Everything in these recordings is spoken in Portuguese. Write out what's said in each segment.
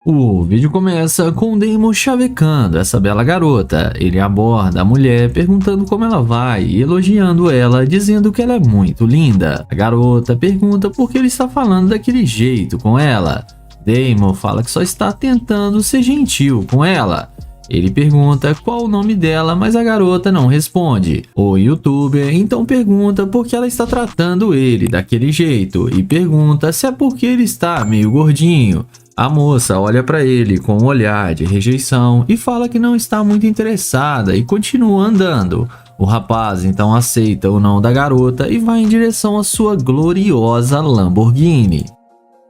O vídeo começa com o Damon chavecando essa bela garota. Ele aborda a mulher perguntando como ela vai e elogiando ela, dizendo que ela é muito linda. A garota pergunta por que ele está falando daquele jeito com ela. Damon fala que só está tentando ser gentil com ela. Ele pergunta qual o nome dela, mas a garota não responde. O youtuber então pergunta por que ela está tratando ele daquele jeito e pergunta se é porque ele está meio gordinho. A moça olha para ele com um olhar de rejeição e fala que não está muito interessada e continua andando. O rapaz então aceita o não da garota e vai em direção à sua gloriosa Lamborghini.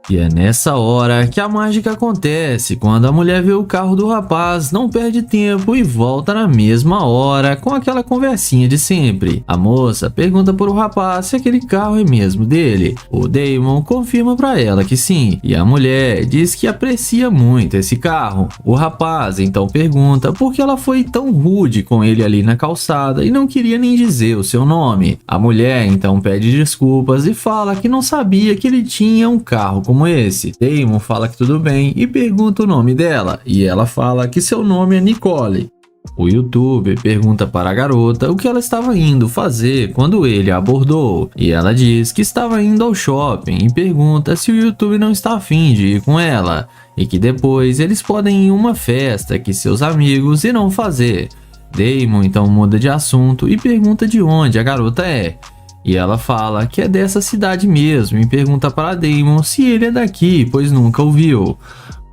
E é nessa hora que a mágica acontece. Quando a mulher vê o carro do rapaz, não perde tempo e volta na mesma hora com aquela conversinha de sempre. A moça pergunta para o rapaz se aquele carro é mesmo dele. O Damon confirma para ela que sim, e a mulher diz que aprecia muito esse carro. O rapaz então pergunta por que ela foi tão rude com ele ali na calçada e não queria nem dizer o seu nome. A mulher então pede desculpas e fala que não sabia que ele tinha um carro como esse. Damon fala que tudo bem e pergunta o nome dela, e ela fala que seu nome é Nicole. O youtuber pergunta para a garota o que ela estava indo fazer quando ele a abordou, e ela diz que estava indo ao shopping e pergunta se o youtuber não está afim de ir com ela, e que depois eles podem ir em uma festa que seus amigos irão fazer. Damon então muda de assunto e pergunta de onde a garota é. E ela fala que é dessa cidade mesmo e pergunta para Damon se ele é daqui, pois nunca o viu.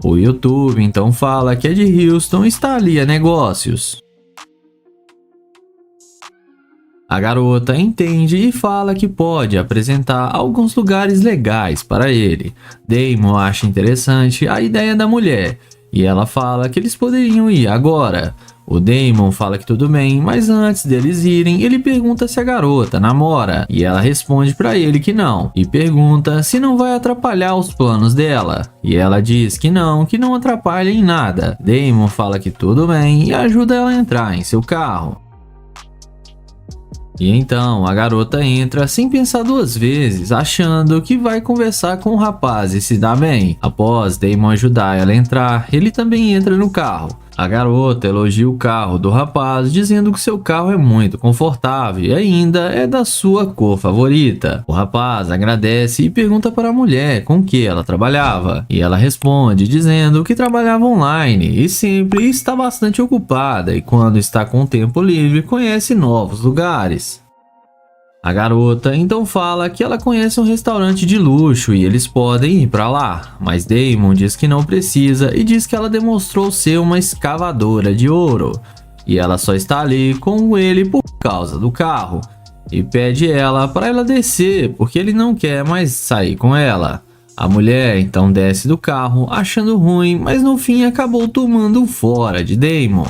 O YouTube então fala que é de Houston e está ali a negócios. A garota entende e fala que pode apresentar alguns lugares legais para ele. Damon acha interessante a ideia da mulher e ela fala que eles poderiam ir agora. O Damon fala que tudo bem, mas antes deles irem, ele pergunta se a garota namora, e ela responde para ele que não, e pergunta se não vai atrapalhar os planos dela, e ela diz que não atrapalha em nada. Damon fala que tudo bem e ajuda ela a entrar em seu carro. E então a garota entra sem pensar duas vezes, achando que vai conversar com o rapaz e se dar bem. Após Damon ajudar ela a entrar, ele também entra no carro. A garota elogia o carro do rapaz, dizendo que seu carro é muito confortável e ainda é da sua cor favorita. O rapaz agradece e pergunta para a mulher com que ela trabalhava, e ela responde dizendo que trabalhava online e sempre está bastante ocupada e quando está com tempo livre conhece novos lugares. A garota então fala que ela conhece um restaurante de luxo e eles podem ir para lá, mas Damon diz que não precisa e diz que ela demonstrou ser uma escavadora de ouro e ela só está ali com ele por causa do carro, e pede ela para ela descer porque ele não quer mais sair com ela. A mulher então desce do carro achando ruim, mas no fim acabou tomando fora de Damon.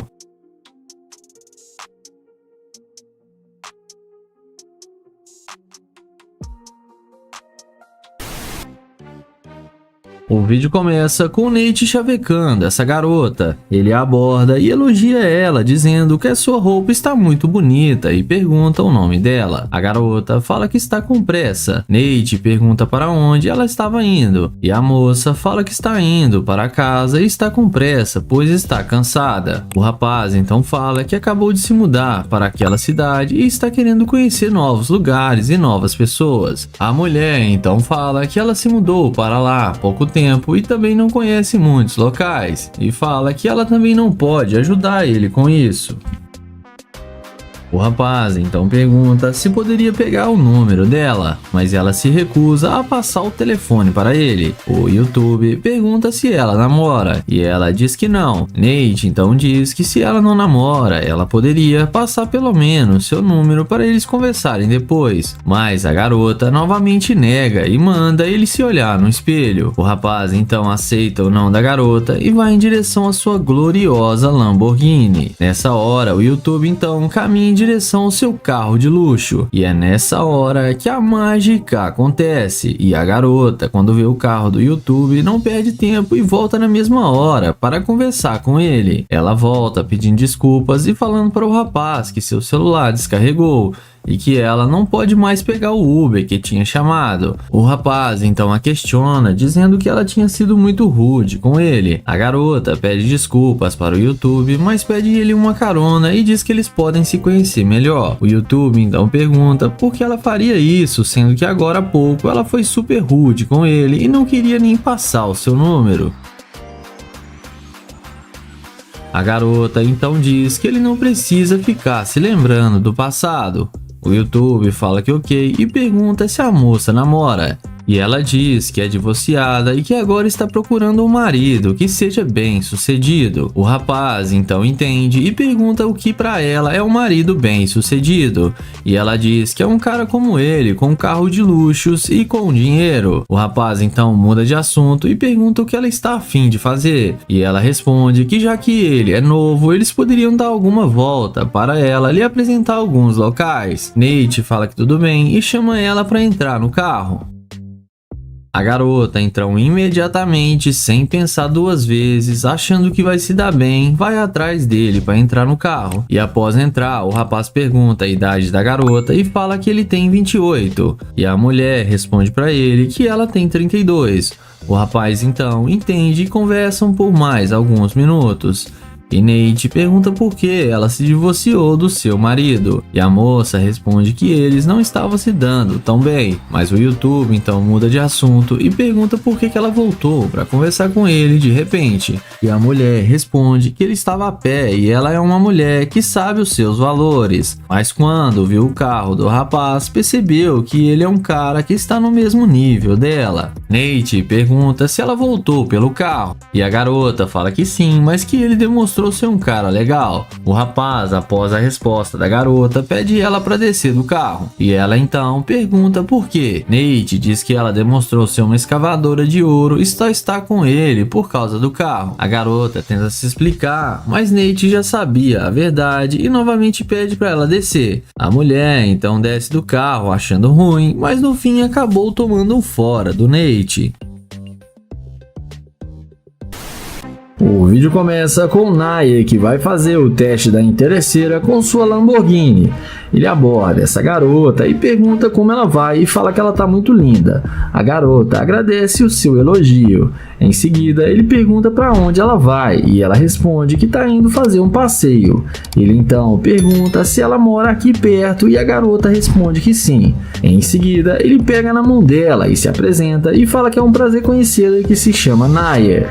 O vídeo começa com o Nate chavecando essa garota. Ele a aborda e elogia ela, dizendo que a sua roupa está muito bonita e pergunta o nome dela. A garota fala que está com pressa. Nate pergunta para onde ela estava indo e a moça fala que está indo para casa e está com pressa, pois está cansada. O rapaz então fala que acabou de se mudar para aquela cidade e está querendo conhecer novos lugares e novas pessoas. A mulher então fala que ela se mudou para lá há pouco tempo e também não conhece muitos locais, e fala que ela também não pode ajudar ele com isso. O rapaz então pergunta se poderia pegar o número dela, mas ela se recusa a passar o telefone para ele. O YouTube pergunta se ela namora e ela diz que não. Nate então diz que se ela não namora, ela poderia passar pelo menos seu número para eles conversarem depois, mas a garota novamente nega e manda ele se olhar no espelho. O rapaz então aceita o não da garota e vai em direção à sua gloriosa Lamborghini. Nessa hora, o YouTube então caminha em direção ao seu carro de luxo, e é nessa hora que a mágica acontece, e a garota, quando vê o carro do YouTube, não perde tempo e volta na mesma hora para conversar com ele. Ela volta pedindo desculpas e falando para o rapaz que seu celular descarregou, e que ela não pode mais pegar o Uber que tinha chamado. O rapaz então a questiona, dizendo que ela tinha sido muito rude com ele. A garota pede desculpas para o YouTube, mas pede ele uma carona e diz que eles podem se conhecer melhor. O YouTube então pergunta por que ela faria isso, sendo que agora há pouco ela foi super rude com ele e não queria nem passar o seu número. A garota então diz que ele não precisa ficar se lembrando do passado. O YouTube fala que ok e pergunta se a moça namora. E ela diz que é divorciada e que agora está procurando um marido que seja bem sucedido. O rapaz então entende e pergunta o que para ela é um marido bem sucedido. E ela diz que é um cara como ele, com um carro de luxos e com dinheiro. O rapaz então muda de assunto e pergunta o que ela está a fim de fazer. E ela responde que já que ele é novo, eles poderiam dar alguma volta para ela lhe apresentar alguns locais. Nate fala que tudo bem e chama ela para entrar no carro. A garota então imediatamente, sem pensar duas vezes, achando que vai se dar bem, vai atrás dele para entrar no carro. E após entrar, o rapaz pergunta a idade da garota e fala que ele tem 28. E a mulher responde para ele que ela tem 32. O rapaz então entende e conversam por mais alguns minutos. E Nate pergunta por que ela se divorciou do seu marido. E a moça responde que eles não estavam se dando tão bem. Mas o YouTube então muda de assunto e pergunta por que ela voltou para conversar com ele de repente. E a mulher responde que ele estava a pé e ela é uma mulher que sabe os seus valores. Mas quando viu o carro do rapaz, percebeu que ele é um cara que está no mesmo nível dela. Nate pergunta se ela voltou pelo carro. E a garota fala que sim, mas que ele demonstrou ser um cara legal. O rapaz, após a resposta da garota, pede ela para descer do carro. E ela então pergunta por quê. Nate diz que ela demonstrou ser uma escavadora de ouro e só está com ele por causa do carro. A garota tenta se explicar, mas Nate já sabia a verdade e novamente pede para ela descer. A mulher então desce do carro achando ruim, mas no fim acabou tomando um fora do Nate. O vídeo começa com o Nair, que vai fazer o teste da interesseira com sua Lamborghini. Ele aborda essa garota e pergunta como ela vai e fala que ela tá muito linda. A garota agradece o seu elogio. Em seguida, ele pergunta para onde ela vai e ela responde que tá indo fazer um passeio. Ele então pergunta se ela mora aqui perto e a garota responde que sim. Em seguida, ele pega na mão dela e se apresenta e fala que é um prazer conhecê-la e que se chama Nair.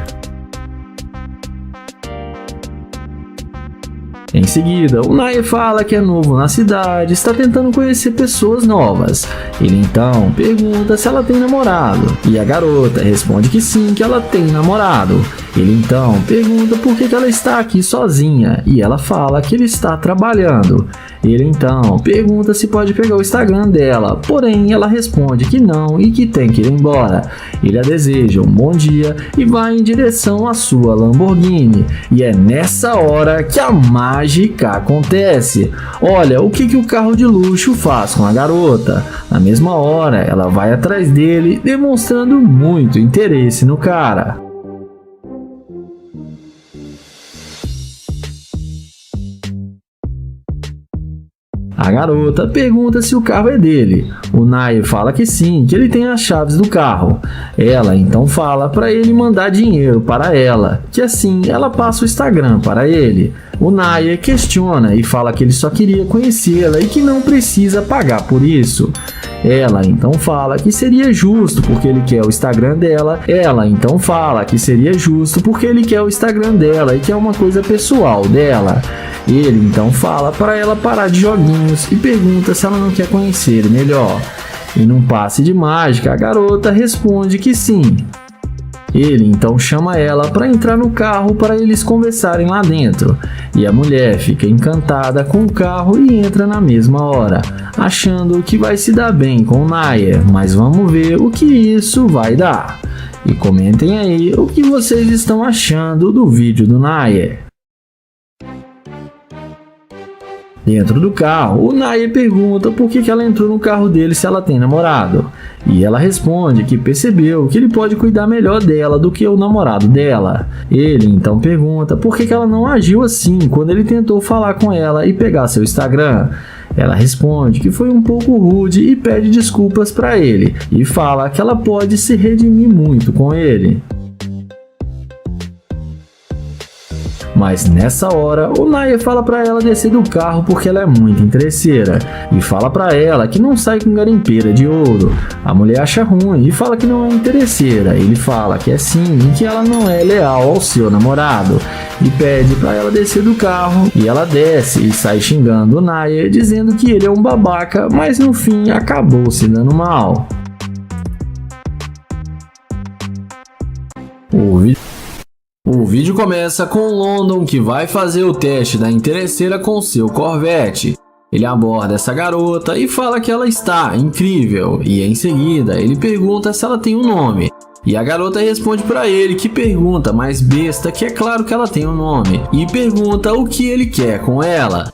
Em seguida, o Nair fala que é novo na cidade, está tentando conhecer pessoas novas. Ele então pergunta se ela tem namorado, e a garota responde que sim, que ela tem namorado. Ele então pergunta por que ela está aqui sozinha, e ela fala que ele está trabalhando. Ele então pergunta se pode pegar o Instagram dela, porém ela responde que não e que tem que ir embora. Ele a deseja um bom dia e vai em direção à sua Lamborghini. E é nessa hora que a mágica acontece. Olha o que o carro de luxo faz com a garota. Na mesma hora, ela vai atrás dele, demonstrando muito interesse no cara. A garota pergunta se o carro é dele. O Nair fala que sim, que ele tem as chaves do carro. Ela então fala para ele mandar dinheiro para ela, que assim ela passa o Instagram para ele. O Nair questiona e fala que ele só queria conhecê-la e que não precisa pagar por isso. Ela então fala que seria justo porque ele quer o Instagram dela. Ela então fala que seria justo porque ele quer o Instagram dela e que é uma coisa pessoal dela. Ele então fala para ela parar de joguinhos e pergunta se ela não quer conhecer ele melhor. E num passe de mágica, a garota responde que sim. Ele então chama ela para entrar no carro para eles conversarem lá dentro. E a mulher fica encantada com o carro e entra na mesma hora, achando que vai se dar bem com o Nair, mas vamos ver o que isso vai dar. E comentem aí o que vocês estão achando do vídeo do Nair. Dentro do carro, o Nair pergunta por que ela entrou no carro dele se ela tem namorado. E ela responde que percebeu que ele pode cuidar melhor dela do que o namorado dela. Ele então pergunta por que ela não agiu assim quando ele tentou falar com ela e pegar seu Instagram. Ela responde que foi um pouco rude e pede desculpas para ele, e fala que ela pode se redimir muito com ele. Mas nessa hora, o Naya fala pra ela descer do carro porque ela é muito interesseira e fala pra ela que não sai com garimpeira de ouro. A mulher acha ruim e fala que não é interesseira. Ele fala que é sim e que ela não é leal ao seu namorado e pede pra ela descer do carro, e ela desce e sai xingando o Naya, dizendo que ele é um babaca, mas no fim acabou se dando mal. O vídeo começa com o London, que vai fazer o teste da interesseira com seu Corvette. Ele aborda essa garota e fala que ela está incrível, e em seguida ele pergunta se ela tem um nome. E a garota responde para ele que pergunta mais besta, que é claro que ela tem um nome, e pergunta o que ele quer com ela.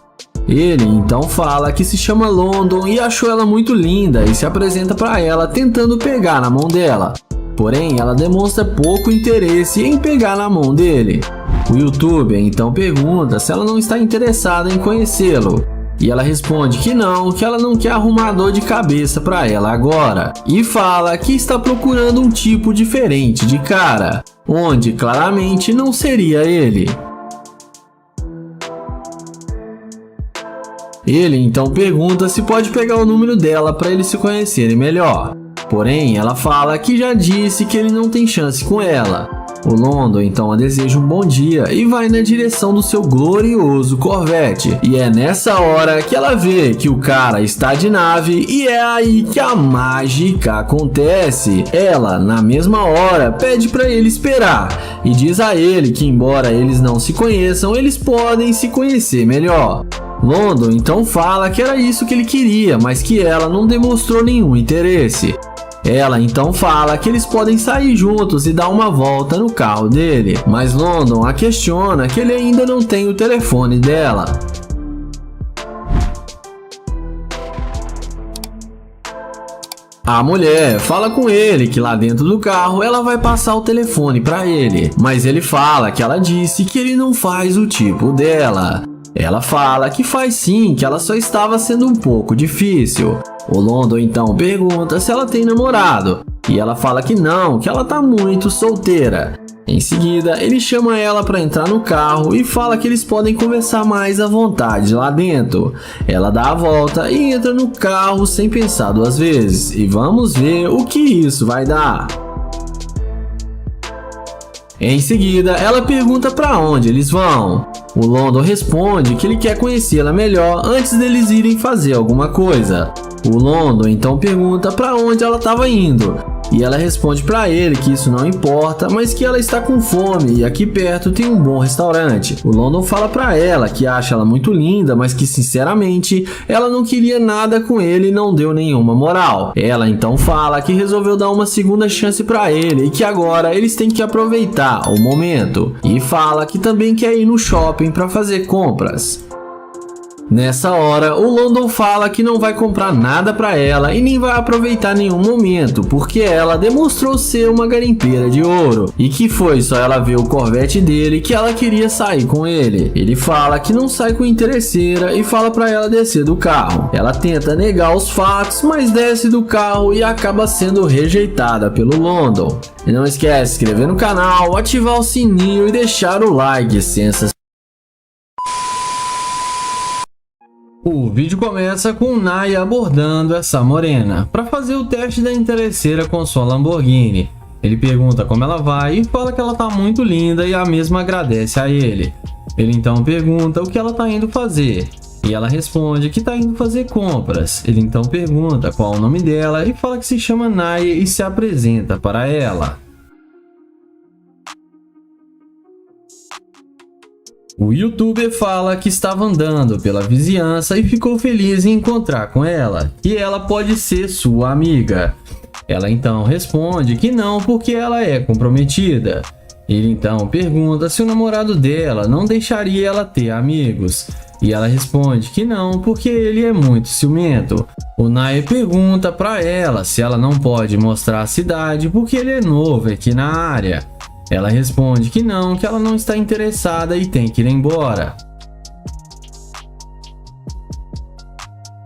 Ele então fala que se chama London e achou ela muito linda e se apresenta para ela tentando pegar na mão dela. Porém, ela demonstra pouco interesse em pegar na mão dele. O youtuber então pergunta se ela não está interessada em conhecê-lo. E ela responde que ela não quer arrumar dor de cabeça para ela agora. E fala que está procurando um tipo diferente de cara, onde claramente não seria ele. Ele então pergunta se pode pegar o número dela para eles se conhecerem melhor. Porém, ela fala que já disse que ele não tem chance com ela. O London então a deseja um bom dia e vai na direção do seu glorioso Corvette. E é nessa hora que ela vê que o cara está de nave, e é aí que a mágica acontece. Ela, na mesma hora, pede para ele esperar e diz a ele que, embora eles não se conheçam, eles podem se conhecer melhor. London então fala que era isso que ele queria, mas que ela não demonstrou nenhum interesse. Ela então fala que eles podem sair juntos e dar uma volta no carro dele, mas London a questiona que ele ainda não tem o telefone dela. A mulher fala com ele que lá dentro do carro ela vai passar o telefone para ele, mas ele fala que ela disse que ele não faz o tipo dela. Ela fala que faz sim, que ela só estava sendo um pouco difícil. O London então pergunta se ela tem namorado, e ela fala que não, que ela tá muito solteira. Em seguida, ele chama ela para entrar no carro e fala que eles podem conversar mais à vontade lá dentro. Ela dá a volta e entra no carro sem pensar duas vezes, e vamos ver o que isso vai dar. Em seguida, ela pergunta para onde eles vão. O London responde que ele quer conhecê-la melhor antes deles irem fazer alguma coisa. O London então pergunta para onde ela estava indo, e ela responde para ele que isso não importa, mas que ela está com fome e aqui perto tem um bom restaurante. O London fala para ela que acha ela muito linda, mas que sinceramente ela não queria nada com ele e não deu nenhuma moral. Ela então fala que resolveu dar uma segunda chance para ele e que agora eles têm que aproveitar o momento, e fala que também quer ir no shopping para fazer compras. Nessa hora, o London fala que não vai comprar nada para ela e nem vai aproveitar nenhum momento, porque ela demonstrou ser uma garimpeira de ouro e que foi só ela ver o Corvette dele que ela queria sair com ele. Ele fala que não sai com interesseira e fala para ela descer do carro. Ela tenta negar os fatos, mas desce do carro e acaba sendo rejeitada pelo London. E não esquece de se inscrever no canal, ativar o sininho e deixar o like. Sensacional. O vídeo começa com o Naya abordando essa morena para fazer o teste da interesseira com sua Lamborghini. Ele pergunta como ela vai e fala que ela tá muito linda e a mesma agradece a ele. Ele então pergunta o que ela tá indo fazer e ela responde que tá indo fazer compras. Ele então pergunta qual é o nome dela e fala que se chama Naya e se apresenta para ela. O youtuber fala que estava andando pela vizinhança e ficou feliz em encontrar com ela, e ela pode ser sua amiga. Ela então responde que não, porque ela é comprometida. Ele então pergunta se o namorado dela não deixaria ela ter amigos, e ela responde que não, porque ele é muito ciumento. O Naya pergunta para ela se ela não pode mostrar a cidade porque ele é novo aqui na área. Ela responde que ela não está interessada e tem que ir embora.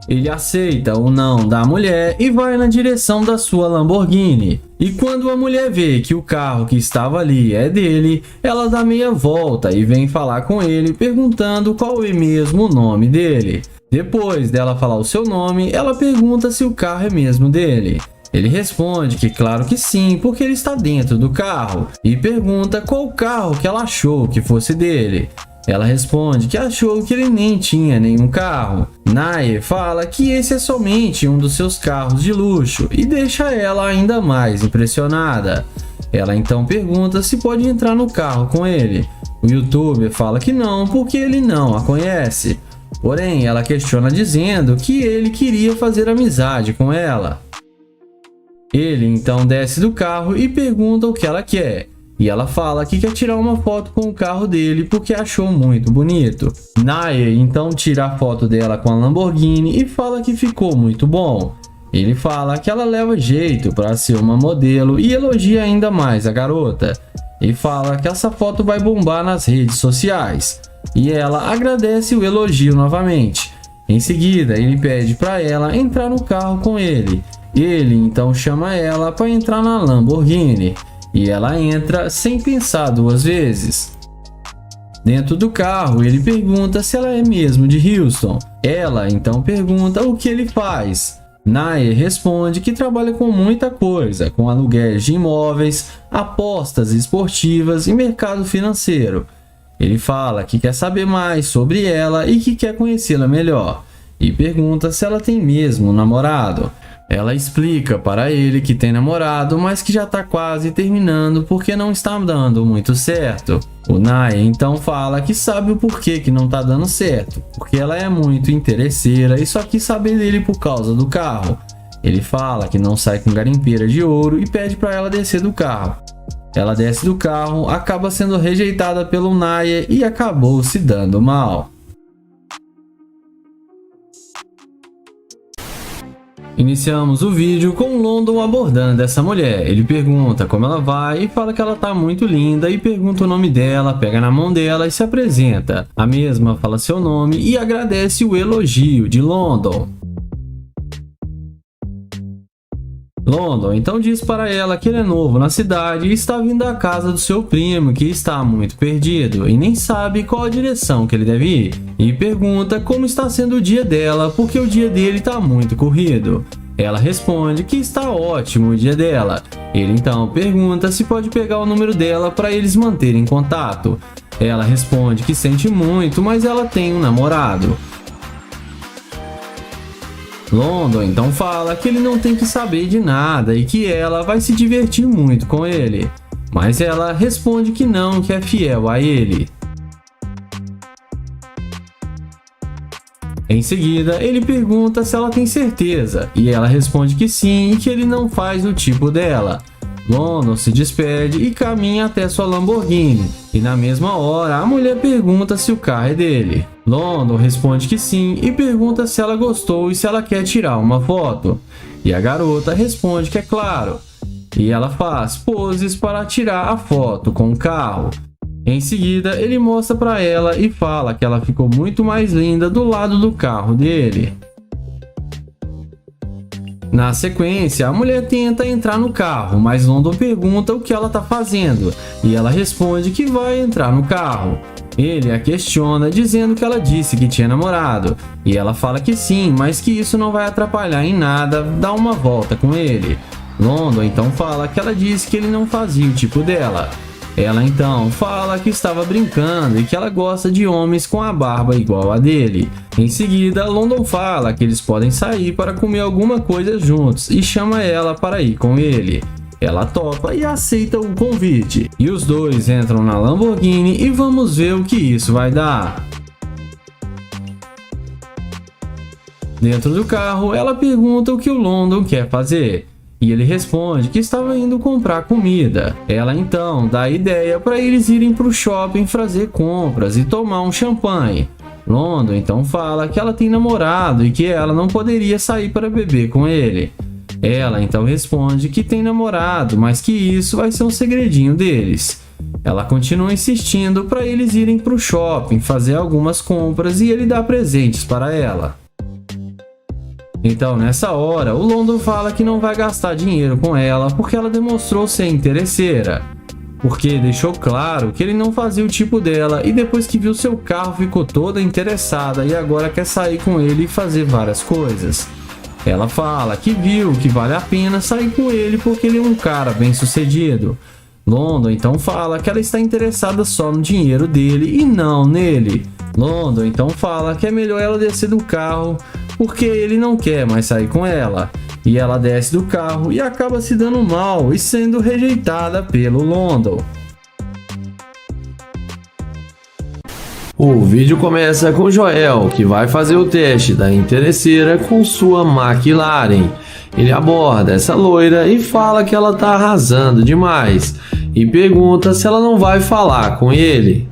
Ele aceita o não da mulher e vai na direção da sua Lamborghini. E quando a mulher vê que o carro que estava ali é dele, ela dá meia volta e vem falar com ele perguntando qual é mesmo o nome dele. Depois dela falar o seu nome, ela pergunta se o carro é mesmo dele. Ele responde que claro que sim, porque ele está dentro do carro, e pergunta qual carro que ela achou que fosse dele. Ela responde que achou que ele nem tinha nenhum carro. Nair fala que esse é somente um dos seus carros de luxo e deixa ela ainda mais impressionada. Ela então pergunta se pode entrar no carro com ele. O youtuber fala que não, porque ele não a conhece. Porém, ela questiona dizendo que ele queria fazer amizade com ela. Ele então desce do carro e pergunta o que ela quer. E ela fala que quer tirar uma foto com o carro dele porque achou muito bonito. Nair então tira a foto dela com a Lamborghini e fala que ficou muito bom. Ele fala que ela leva jeito para ser uma modelo e elogia ainda mais a garota. E fala que essa foto vai bombar nas redes sociais. E ela agradece o elogio novamente. Em seguida, ele pede para ela entrar no carro com ele. Ele então chama ela para entrar na Lamborghini. E ela entra sem pensar duas vezes. Dentro do carro, ele pergunta se ela é mesmo de Houston. Ela então pergunta o que ele faz. Nair responde que trabalha com muita coisa, com aluguéis de imóveis, apostas esportivas e mercado financeiro. Ele fala que quer saber mais sobre ela e que quer conhecê-la melhor. E pergunta se ela tem mesmo um namorado. Ela explica para ele que tem namorado, mas que já está quase terminando porque não está dando muito certo. O Nair então fala que sabe o porquê que não está dando certo, porque ela é muito interesseira e só quis saber dele por causa do carro. Ele fala que não sai com garimpeira de ouro e pede para ela descer do carro. Ela desce do carro, acaba sendo rejeitada pelo Nair e acabou se dando mal. Iniciamos o vídeo com London abordando essa mulher. Ele pergunta como ela vai e fala que ela tá muito linda e pergunta o nome dela, pega na mão dela e se apresenta. A mesma fala seu nome e agradece o elogio de London. London então diz para ela que ele é novo na cidade e está vindo à casa do seu primo, que está muito perdido e nem sabe qual a direção que ele deve ir. E pergunta como está sendo o dia dela, porque o dia dele está muito corrido. Ela responde que está ótimo o dia dela. Ele então pergunta se pode pegar o número dela para eles manterem contato. Ela responde que sente muito, mas ela tem um namorado. London então fala que ele não tem que saber de nada e que ela vai se divertir muito com ele. Mas ela responde que não, que é fiel a ele. Em seguida, ele pergunta se ela tem certeza, e ela responde que sim e que ele não faz o tipo dela. London se despede e caminha até sua Lamborghini, e na mesma hora a mulher pergunta se o carro é dele. London responde que sim e pergunta se ela gostou e se ela quer tirar uma foto. E a garota responde que é claro, e ela faz poses para tirar a foto com o carro. Em seguida, ele mostra para ela e fala que ela ficou muito mais linda do lado do carro dele. Na sequência, a mulher tenta entrar no carro, mas London pergunta o que ela está fazendo, e ela responde que vai entrar no carro. Ele a questiona, dizendo que ela disse que tinha namorado, e ela fala que sim, mas que isso não vai atrapalhar em nada dar uma volta com ele. London então fala que ela disse que ele não fazia o tipo dela. Ela então fala que estava brincando e que ela gosta de homens com a barba igual a dele. Em seguida, London fala que eles podem sair para comer alguma coisa juntos e chama ela para ir com ele. Ela topa e aceita o convite. E os dois entram na Lamborghini e vamos ver o que isso vai dar. Dentro do carro, ela pergunta o que o London quer fazer. E ele responde que estava indo comprar comida. Ela então dá a ideia para eles irem para o shopping fazer compras e tomar um champanhe. London então fala que ela tem namorado e que ela não poderia sair para beber com ele. Ela então responde que tem namorado, mas que isso vai ser um segredinho deles. Ela continua insistindo para eles irem para o shopping fazer algumas compras e ele dá presentes para ela. Então, nessa hora, o London fala que não vai gastar dinheiro com ela porque ela demonstrou ser interesseira. Porque deixou claro que ele não fazia o tipo dela e depois que viu seu carro ficou toda interessada e agora quer sair com ele e fazer várias coisas. Ela fala que viu que vale a pena sair com ele porque ele é um cara bem sucedido. London então fala que ela está interessada só no dinheiro dele e não nele. London então fala que é melhor ela descer do carro porque ele não quer mais sair com ela. E ela desce do carro e acaba se dando mal e sendo rejeitada pelo London. O vídeo começa com Joel, que vai fazer o teste da interesseira com sua McLaren. Ele aborda essa loira e fala que ela tá arrasando demais e pergunta se ela não vai falar com ele.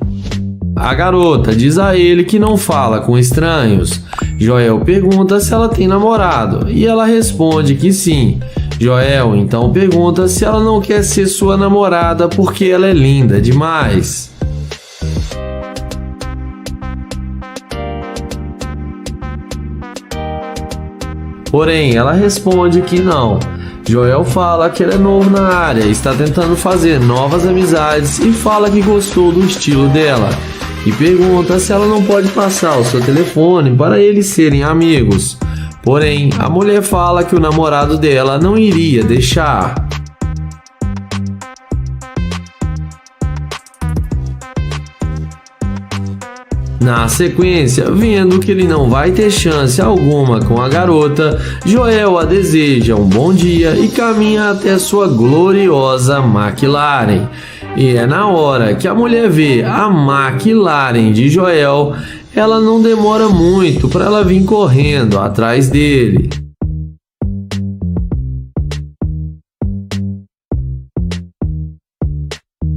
A garota diz a ele que não fala com estranhos. Joel pergunta se ela tem namorado e ela responde que sim. Joel então pergunta se ela não quer ser sua namorada porque ela é linda demais. Porém, ela responde que não. Joel fala que ele é novo na área, está tentando fazer novas amizades e fala que gostou do estilo dela. E pergunta se ela não pode passar o seu telefone para eles serem amigos. Porém, a mulher fala que o namorado dela não iria deixar. Na sequência, vendo que ele não vai ter chance alguma com a garota, Joel a deseja um bom dia e caminha até sua gloriosa McLaren. E é na hora que a mulher vê a McLaren de Joel, ela não demora muito para ela vir correndo atrás dele.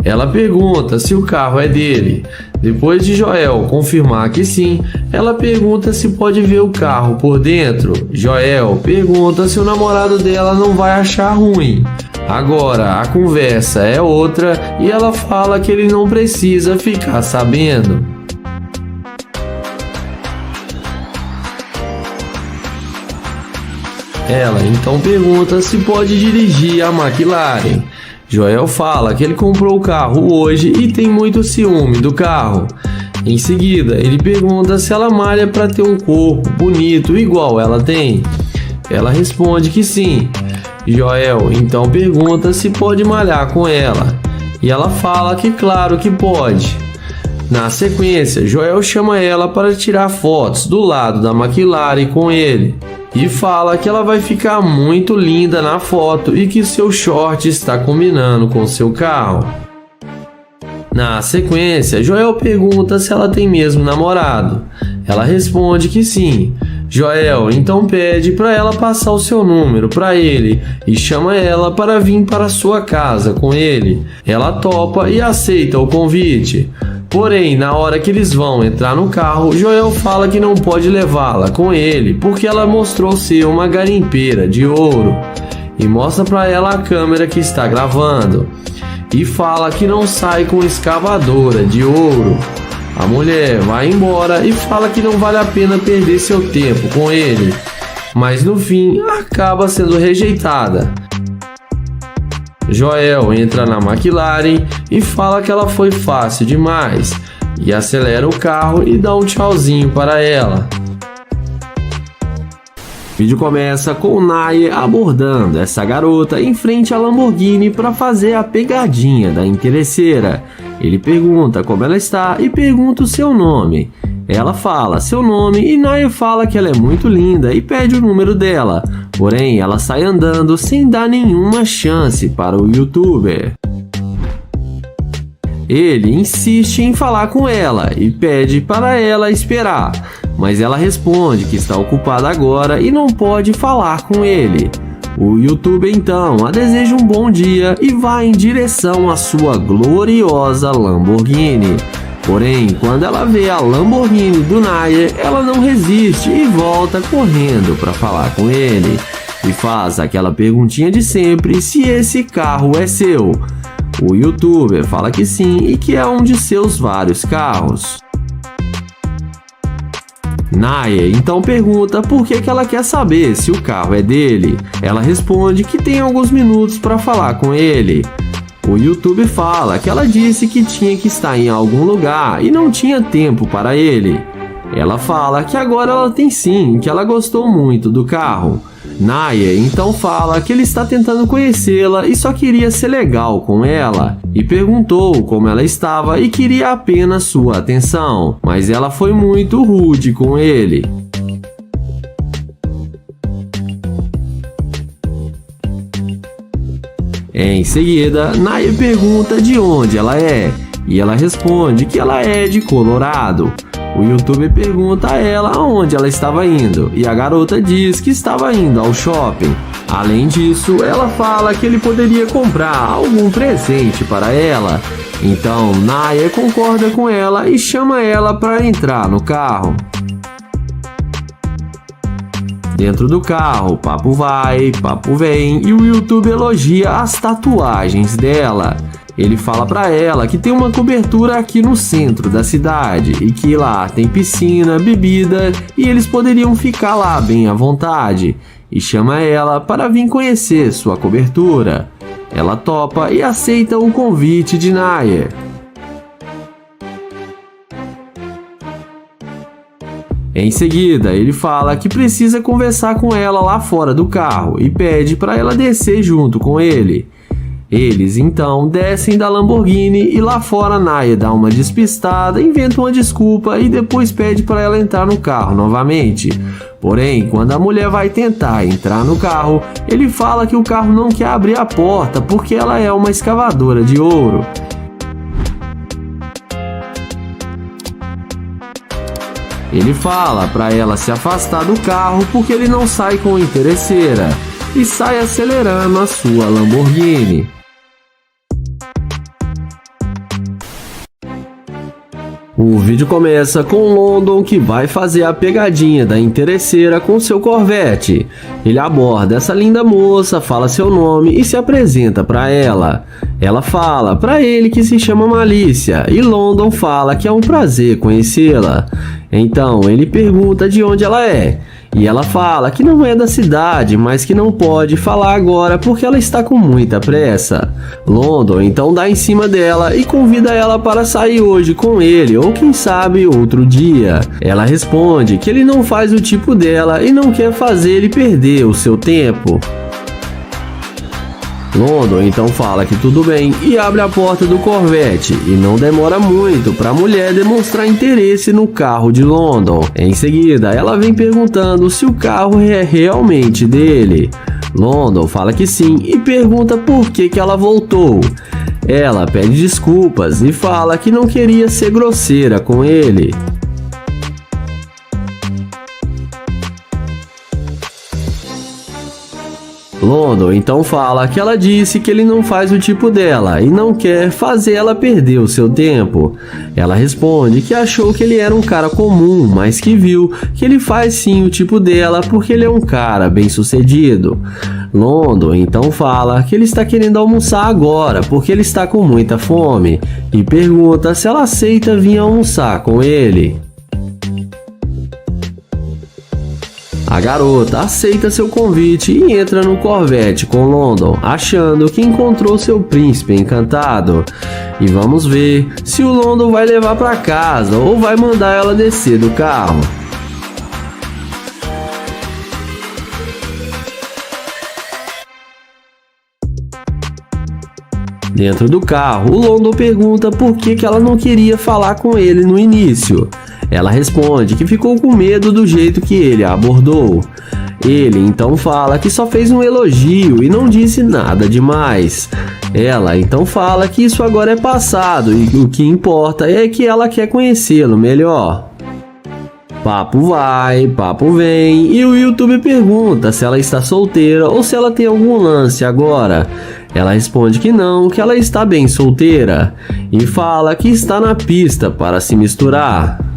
Ela pergunta se o carro é dele. Depois de Joel confirmar que sim, ela pergunta se pode ver o carro por dentro. Joel pergunta se o namorado dela não vai achar ruim. Agora a conversa é outra e ela fala que ele não precisa ficar sabendo. Ela então pergunta se pode dirigir a McLaren. Joel fala que ele comprou o carro hoje e tem muito ciúme do carro. Em seguida, ele pergunta se ela malha para ter um corpo bonito igual ela tem. Ela responde que sim. Joel então pergunta se pode malhar com ela. E ela fala que claro que pode. Na sequência, Joel chama ela para tirar fotos do lado da McLaren com ele. E fala que ela vai ficar muito linda na foto e que seu short está combinando com seu carro. Na sequência, Joel pergunta se ela tem mesmo namorado. Ela responde que sim. Joel então pede para ela passar o seu número para ele e chama ela para vir para sua casa com ele. Ela topa e aceita o convite. Porém, na hora que eles vão entrar no carro, Joel fala que não pode levá-la com ele porque ela mostrou ser uma garimpeira de ouro e mostra para ela a câmera que está gravando e fala que não sai com escavadora de ouro. A mulher vai embora e fala que não vale a pena perder seu tempo com ele, mas no fim acaba sendo rejeitada. Joel entra na McLaren e fala que ela foi fácil demais e acelera o carro e dá um tchauzinho para ela. O vídeo começa com o Nair abordando essa garota em frente à Lamborghini para fazer a pegadinha da interesseira. Ele pergunta como ela está e pergunta o seu nome. Ela fala seu nome e Nair fala que ela é muito linda e pede o número dela. Porém, ela sai andando sem dar nenhuma chance para o youtuber. Ele insiste em falar com ela e pede para ela esperar, mas ela responde que está ocupada agora e não pode falar com ele. O youtuber então a deseja um bom dia e vai em direção à sua gloriosa Lamborghini. Porém, quando ela vê a Lamborghini do Nair, ela não resiste e volta correndo para falar com ele. E faz aquela perguntinha de sempre se esse carro é seu. O youtuber fala que sim e que é um de seus vários carros. Naya então pergunta por que ela quer saber se o carro é dele. Ela responde que tem alguns minutos para falar com ele. O YouTube fala que ela disse que tinha que estar em algum lugar e não tinha tempo para ele. Ela fala que agora ela tem sim, que ela gostou muito do carro. Naya então fala que ele está tentando conhecê-la e só queria ser legal com ela, e perguntou como ela estava e queria apenas sua atenção, mas ela foi muito rude com ele. Em seguida, Naya pergunta de onde ela é, e ela responde que ela é de Colorado. O YouTuber pergunta a ela aonde ela estava indo, e a garota diz que estava indo ao shopping. Além disso, ela fala que ele poderia comprar algum presente para ela. Então, Naya concorda com ela e chama ela para entrar no carro. Dentro do carro, papo vai, papo vem, e o YouTube elogia as tatuagens dela. Ele fala pra ela que tem uma cobertura aqui no centro da cidade e que lá tem piscina, bebida e eles poderiam ficar lá bem à vontade, e chama ela para vir conhecer sua cobertura. Ela topa e aceita o convite de Naya. Em seguida, ele fala que precisa conversar com ela lá fora do carro e pede para ela descer junto com ele. Eles então descem da Lamborghini e lá fora Naya dá uma despistada, inventa uma desculpa e depois pede para ela entrar no carro novamente. Porém, quando a mulher vai tentar entrar no carro, ele fala que o carro não quer abrir a porta porque ela é uma escavadora de ouro. Ele fala para ela se afastar do carro porque ele não sai com interesseira e sai acelerando a sua Lamborghini. O vídeo começa com London, que vai fazer a pegadinha da interesseira com seu Corvette. Ele aborda essa linda moça, fala seu nome e se apresenta para ela. Ela fala para ele que se chama Malícia e London fala que é um prazer conhecê-la. Então ele pergunta de onde ela é. E ela fala que não é da cidade, mas que não pode falar agora porque ela está com muita pressa. London então dá em cima dela e convida ela para sair hoje com ele ou quem sabe outro dia. Ela responde que ele não faz o tipo dela e não quer fazer ele perder o seu tempo. London então fala que tudo bem e abre a porta do Corvette e não demora muito para a mulher demonstrar interesse no carro de London. Em seguida, ela vem perguntando se o carro é realmente dele. London fala que sim e pergunta por que ela voltou. Ela pede desculpas e fala que não queria ser grosseira com ele. London então fala que ela disse que ele não faz o tipo dela e não quer fazer ela perder o seu tempo. Ela responde que achou que ele era um cara comum, mas que viu que ele faz sim o tipo dela porque ele é um cara bem sucedido. London então fala que ele está querendo almoçar agora porque ele está com muita fome e pergunta se ela aceita vir almoçar com ele. A garota aceita seu convite e entra no Corvette com London, achando que encontrou seu príncipe encantado. E vamos ver se o London vai levar para casa ou vai mandar ela descer do carro. Dentro do carro, o London pergunta por que ela não queria falar com ele no início. Ela responde que ficou com medo do jeito que ele a abordou. Ele então fala que só fez um elogio e não disse nada demais. Ela então fala que isso agora é passado e o que importa é que ela quer conhecê-lo melhor. Papo vai, papo vem e o YouTube pergunta se ela está solteira ou se ela tem algum lance agora. Ela responde que não, que ela está bem solteira e fala que está na pista para se misturar.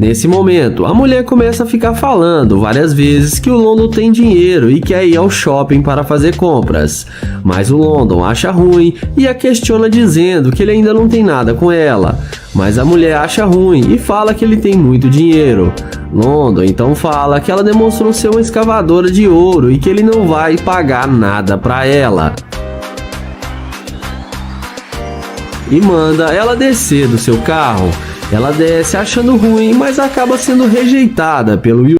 Nesse momento, a mulher começa a ficar falando várias vezes que o London tem dinheiro e quer ir ao shopping para fazer compras. Mas o London acha ruim e a questiona dizendo que ele ainda não tem nada com ela. Mas a mulher acha ruim e fala que ele tem muito dinheiro. London então fala que ela demonstrou ser uma escavadora de ouro e que ele não vai pagar nada para ela. E manda ela descer do seu carro. Ela desce achando ruim, mas acaba sendo rejeitada pelo YouTube.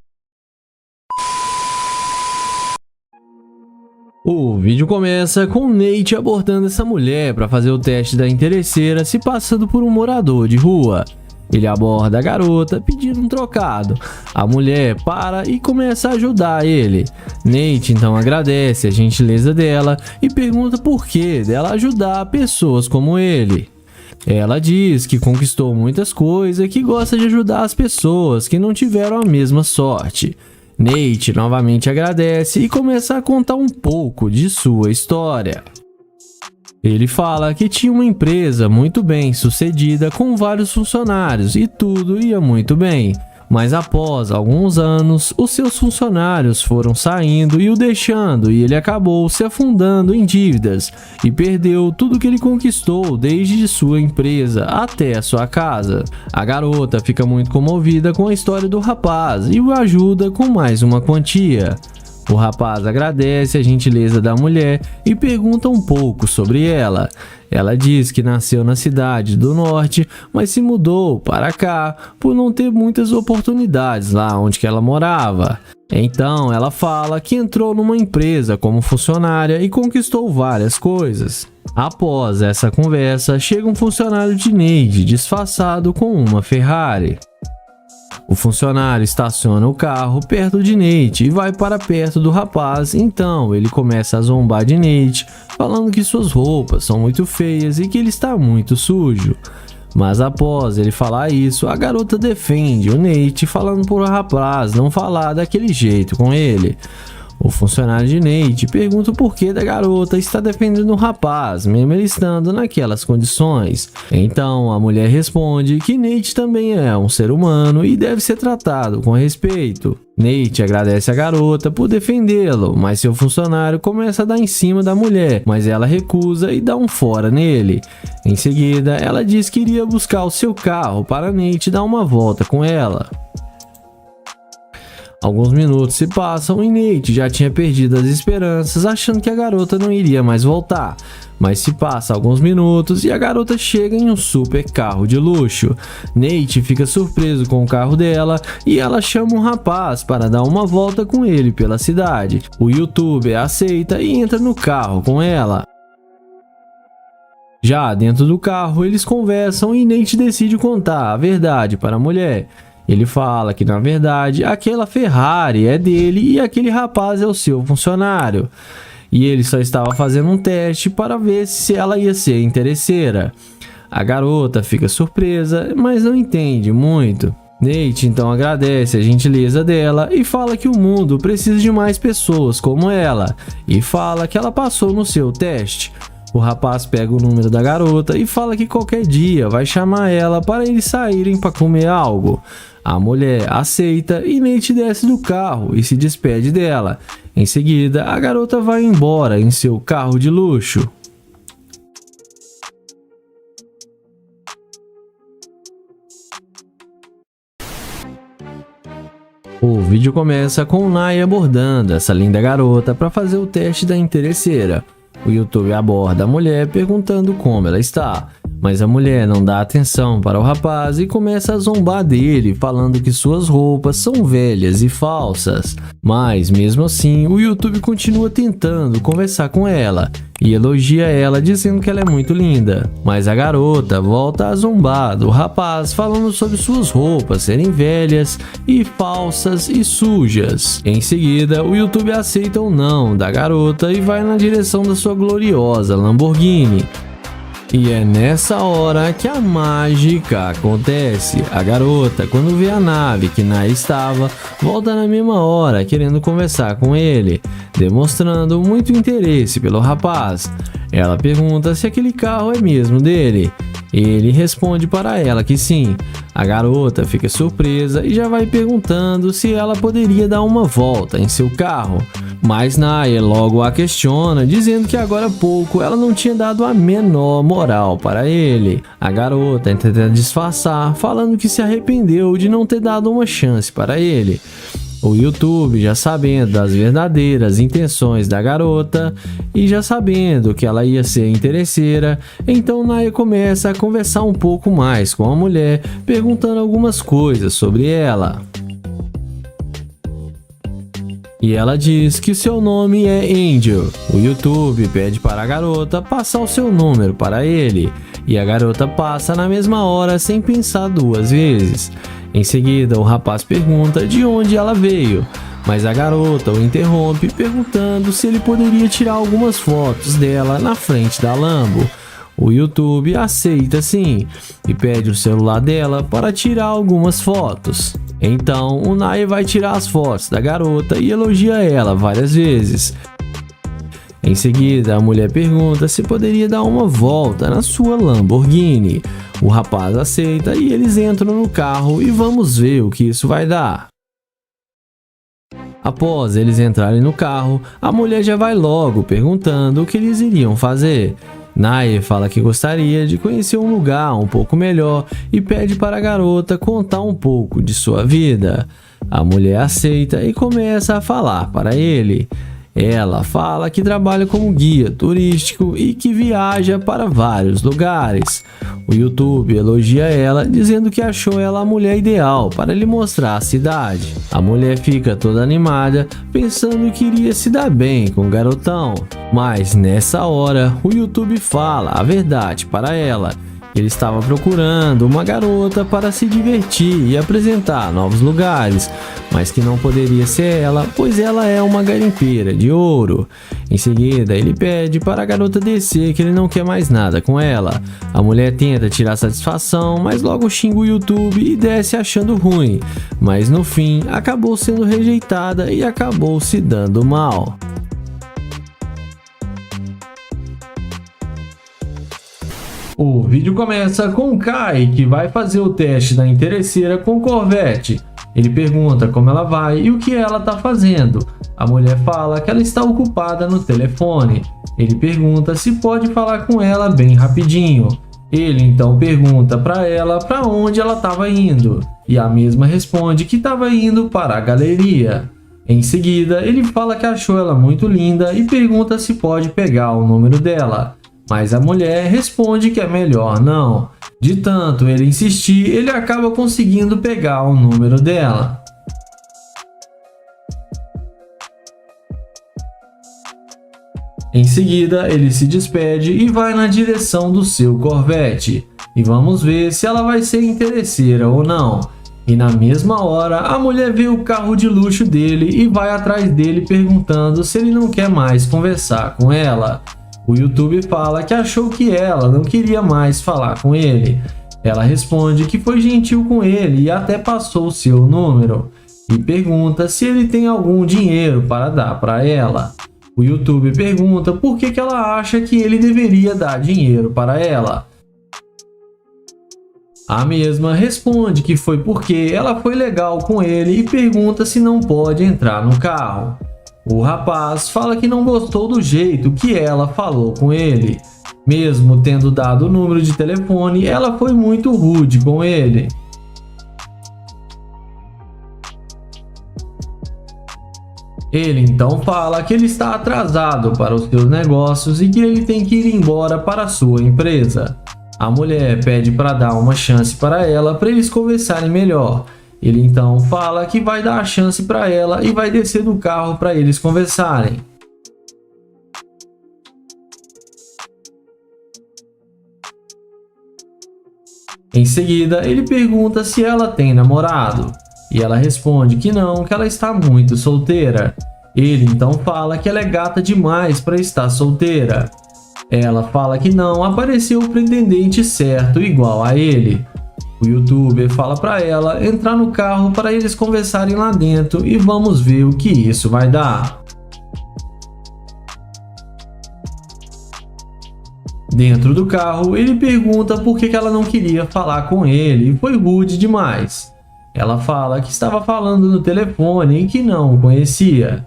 O vídeo começa com Nate abordando essa mulher para fazer o teste da interesseira se passando por um morador de rua. Ele aborda a garota pedindo um trocado. A mulher para e começa a ajudar ele. Nate então agradece a gentileza dela e pergunta por que dela ajudar pessoas como ele. Ela diz que conquistou muitas coisas e que gosta de ajudar as pessoas que não tiveram a mesma sorte. Nate novamente agradece e começa a contar um pouco de sua história. Ele fala que tinha uma empresa muito bem sucedida com vários funcionários e tudo ia muito bem. Mas após alguns anos, os seus funcionários foram saindo e o deixando e ele acabou se afundando em dívidas e perdeu tudo que ele conquistou desde sua empresa até a sua casa. A garota fica muito comovida com a história do rapaz e o ajuda com mais uma quantia. O rapaz agradece a gentileza da mulher e pergunta um pouco sobre ela. Ela diz que nasceu na cidade do norte, mas se mudou para cá por não ter muitas oportunidades lá onde que ela morava. Então ela fala que entrou numa empresa como funcionária e conquistou várias coisas. Após essa conversa, chega um funcionário de Nate disfarçado com uma Ferrari. O funcionário estaciona o carro perto de Nate e vai para perto do rapaz, então ele começa a zombar de Nate, falando que suas roupas são muito feias e que ele está muito sujo. Mas após ele falar isso, a garota defende o Nate, falando para o rapaz não falar daquele jeito com ele. O funcionário de Nate pergunta o porquê da garota está defendendo o rapaz, mesmo ele estando naquelas condições. Então a mulher responde que Nate também é um ser humano e deve ser tratado com respeito. Nate agradece a garota por defendê-lo, mas seu funcionário começa a dar em cima da mulher, mas ela recusa e dá um fora nele. Em seguida, ela diz que iria buscar o seu carro para Nate dar uma volta com ela. Alguns minutos se passam e Nate já tinha perdido as esperanças, achando que a garota não iria mais voltar. Mas se passa alguns minutos e a garota chega em um super carro de luxo. Nate fica surpreso com o carro dela e ela chama um rapaz para dar uma volta com ele pela cidade. O youtuber aceita e entra no carro com ela. Já dentro do carro, eles conversam e Nate decide contar a verdade para a mulher. Ele fala que na verdade aquela Ferrari é dele e aquele rapaz é o seu funcionário. E ele só estava fazendo um teste para ver se ela ia ser interesseira. A garota fica surpresa, mas não entende muito. Nate então agradece a gentileza dela e fala que o mundo precisa de mais pessoas como ela. E fala que ela passou no seu teste. O rapaz pega o número da garota e fala que qualquer dia vai chamar ela para eles saírem para comer algo. A mulher aceita e Nate desce do carro e se despede dela. Em seguida, a garota vai embora em seu carro de luxo. O vídeo começa com Nai abordando essa linda garota para fazer o teste da interesseira. O youtuber aborda a mulher perguntando como ela está, mas a mulher não dá atenção para o rapaz e começa a zombar dele, falando que suas roupas são velhas e falsas. Mas mesmo assim, o youtuber continua tentando conversar com ela e elogia ela dizendo que ela é muito linda. Mas a garota volta a zombar do rapaz, falando sobre suas roupas serem velhas e falsas e sujas. Em seguida, o youtuber aceita o não da garota e vai na direção da sua gloriosa Lamborghini. E é nessa hora que a mágica acontece. A garota, quando vê a nave que Nai estava, volta na mesma hora querendo conversar com ele, demonstrando muito interesse pelo rapaz. Ela pergunta se aquele carro é mesmo dele. Ele responde para ela que sim. A garota fica surpresa e já vai perguntando se ela poderia dar uma volta em seu carro. Mas Naya logo a questiona, dizendo que agora há pouco ela não tinha dado a menor moral para ele. A garota tenta disfarçar, falando que se arrependeu de não ter dado uma chance para ele. O YouTube, já sabendo das verdadeiras intenções da garota e já sabendo que ela ia ser interesseira, então Naya começa a conversar um pouco mais com a mulher, perguntando algumas coisas sobre ela. E ela diz que seu nome é Angel. O YouTube pede para a garota passar o seu número para ele, e a garota passa na mesma hora sem pensar duas vezes. Em seguida, o rapaz pergunta de onde ela veio, mas a garota o interrompe perguntando se ele poderia tirar algumas fotos dela na frente da Lambo. O YouTube aceita sim e pede o celular dela para tirar algumas fotos. Então, o Naya vai tirar as fotos da garota e elogia ela várias vezes. Em seguida, a mulher pergunta se poderia dar uma volta na sua Lamborghini. O rapaz aceita e eles entram no carro e vamos ver o que isso vai dar. Após eles entrarem no carro, a mulher já vai logo perguntando o que eles iriam fazer. Naya fala que gostaria de conhecer um lugar um pouco melhor e pede para a garota contar um pouco de sua vida. A mulher aceita e começa a falar para ele. Ela fala que trabalha como guia turístico e que viaja para vários lugares. O YouTube elogia ela, dizendo que achou ela a mulher ideal para lhe mostrar a cidade. A mulher fica toda animada, pensando que iria se dar bem com o garotão. Mas nessa hora, o YouTube fala a verdade para ela. Ele estava procurando uma garota para se divertir e apresentar novos lugares, mas que não poderia ser ela, pois ela é uma garimpeira de ouro. Em seguida, ele pede para a garota descer, que ele não quer mais nada com ela. A mulher tenta tirar satisfação, mas logo xinga o YouTube e desce achando ruim. Mas no fim, acabou sendo rejeitada e acabou se dando mal. O vídeo começa com o Kai, que vai fazer o teste da interesseira com Corvette. Ele pergunta como ela vai e o que ela está fazendo. A mulher fala que ela está ocupada no telefone. Ele pergunta se pode falar com ela bem rapidinho. Ele então pergunta para ela para onde ela estava indo. E a mesma responde que estava indo para a galeria. Em seguida, ele fala que achou ela muito linda e pergunta se pode pegar o número dela. Mas a mulher responde que é melhor não. De tanto ele insistir, ele acaba conseguindo pegar o número dela. Em seguida, ele se despede e vai na direção do seu Corvette. E vamos ver se ela vai ser interesseira ou não. E na mesma hora, a mulher vê o carro de luxo dele e vai atrás dele perguntando se ele não quer mais conversar com ela. O YouTube fala que achou que ela não queria mais falar com ele. Ela responde que foi gentil com ele e até passou o seu número. E pergunta se ele tem algum dinheiro para dar para ela. O YouTube pergunta por que ela acha que ele deveria dar dinheiro para ela. A mesma responde que foi porque ela foi legal com ele e pergunta se não pode entrar no carro. O rapaz fala que não gostou do jeito que ela falou com ele. Mesmo tendo dado o número de telefone, ela foi muito rude com ele. Ele então fala que ele está atrasado para os seus negócios e que ele tem que ir embora para a sua empresa. A mulher pede para dar uma chance para ela para eles conversarem melhor. Ele então fala que vai dar a chance para ela e vai descer do carro para eles conversarem. Em seguida, ele pergunta se ela tem namorado. E ela responde que não, que ela está muito solteira. Ele então fala que ela é gata demais para estar solteira. Ela fala que não apareceu o pretendente certo igual a ele. O YouTuber fala para ela entrar no carro para eles conversarem lá dentro e vamos ver o que isso vai dar. Dentro do carro, ele pergunta por que ela não queria falar com ele e foi rude demais. Ela fala que estava falando no telefone e que não o conhecia.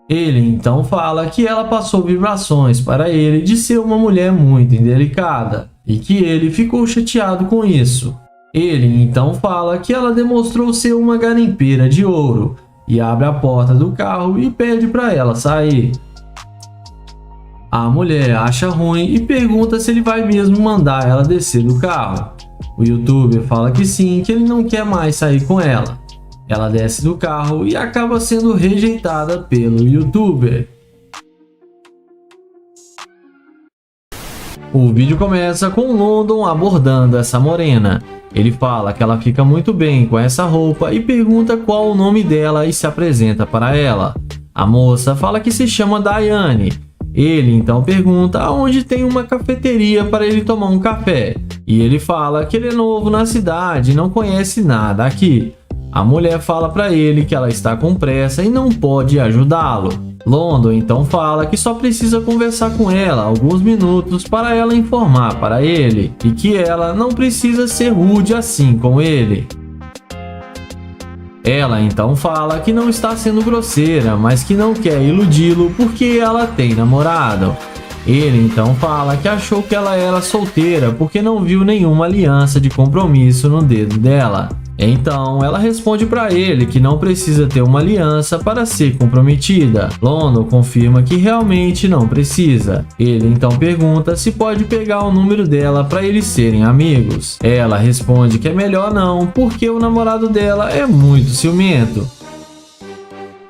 Ele então fala que ela passou vibrações para ele de ser uma mulher muito indelicada e que ele ficou chateado com isso. Ele então fala que ela demonstrou ser uma garimpeira de ouro e abre a porta do carro e pede para ela sair. A mulher acha ruim e pergunta se ele vai mesmo mandar ela descer do carro. O youtuber fala que sim, que ele não quer mais sair com ela. Ela desce do carro e acaba sendo rejeitada pelo youtuber. O vídeo começa com London abordando essa morena. Ele fala que ela fica muito bem com essa roupa e pergunta qual o nome dela e se apresenta para ela. A moça fala que se chama Diane. Ele então pergunta aonde tem uma cafeteria para ele tomar um café. E ele fala que ele é novo na cidade e não conhece nada aqui. A mulher fala para ele que ela está com pressa e não pode ajudá-lo. London então fala que só precisa conversar com ela alguns minutos para ela informar para ele e que ela não precisa ser rude assim com ele. Ela então fala que não está sendo grosseira, mas que não quer iludi-lo porque ela tem namorado. Ele então fala que achou que ela era solteira porque não viu nenhuma aliança de compromisso no dedo dela. Então ela responde para ele que não precisa ter uma aliança para ser comprometida. London confirma que realmente não precisa. Ele então pergunta se pode pegar o número dela para eles serem amigos. Ela responde que é melhor não, porque o namorado dela é muito ciumento.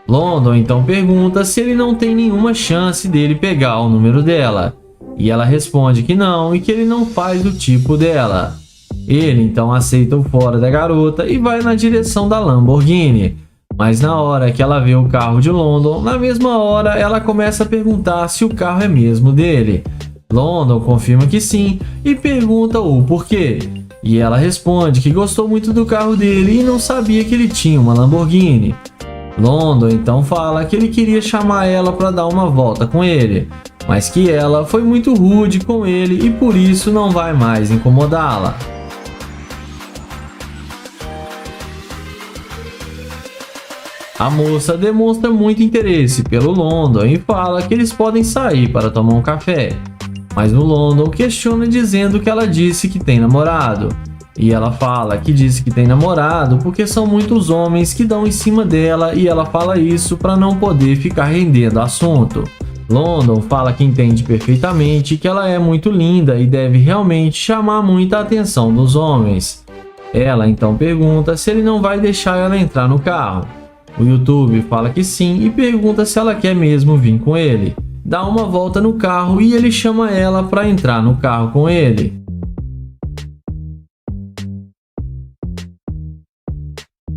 London então pergunta se ele não tem nenhuma chance dele pegar o número dela. E ela responde que não e que ele não faz do tipo dela. Ele então aceita o fora da garota e vai na direção da Lamborghini. Mas na hora que ela vê o carro de London, na mesma hora ela começa a perguntar se o carro é mesmo dele. London confirma que sim e pergunta o porquê. E ela responde que gostou muito do carro dele e não sabia que ele tinha uma Lamborghini. London então fala que ele queria chamar ela para dar uma volta com ele, mas que ela foi muito rude com ele e por isso não vai mais incomodá-la. A moça demonstra muito interesse pelo London e fala que eles podem sair para tomar um café. Mas o London questiona dizendo que ela disse que tem namorado. E ela fala que disse que tem namorado porque são muitos homens que dão em cima dela e ela fala isso para não poder ficar rendendo assunto. London fala que entende perfeitamente que ela é muito linda e deve realmente chamar muita atenção dos homens. Ela então pergunta se ele não vai deixar ela entrar no carro. O YouTube fala que sim e pergunta se ela quer mesmo vir com ele. Dá uma volta no carro e ele chama ela para entrar no carro com ele.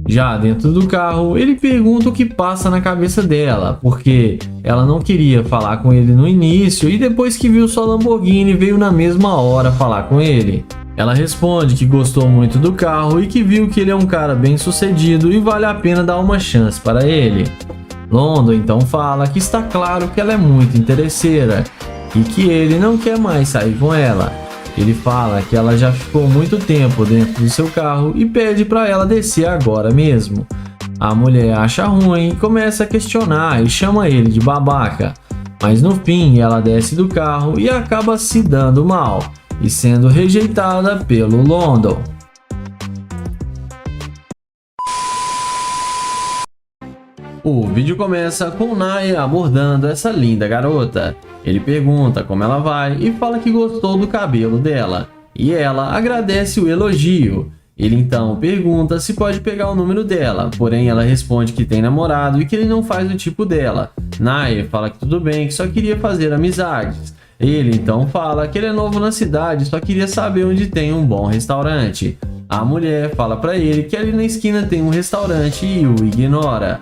Já dentro do carro, ele pergunta o que passa na cabeça dela, porque ela não queria falar com ele no início e depois que viu sua Lamborghini veio na mesma hora falar com ele. Ela responde que gostou muito do carro e que viu que ele é um cara bem sucedido e vale a pena dar uma chance para ele. London então fala que está claro que ela é muito interesseira e que ele não quer mais sair com ela. Ele fala que ela já ficou muito tempo dentro do seu carro e pede para ela descer agora mesmo. A mulher acha ruim e começa a questionar e chama ele de babaca. Mas no fim ela desce do carro e acaba se dando mal e sendo rejeitada pelo London. O vídeo começa com Naya abordando essa linda garota. Ele pergunta como ela vai e fala que gostou do cabelo dela. E ela agradece o elogio. Ele então pergunta se pode pegar o número dela, porém ela responde que tem namorado e que ele não faz o tipo dela. Naya fala que tudo bem, que só queria fazer amizades. Ele então fala que ele é novo na cidade e só queria saber onde tem um bom restaurante. A mulher fala pra ele que ali na esquina tem um restaurante e o ignora.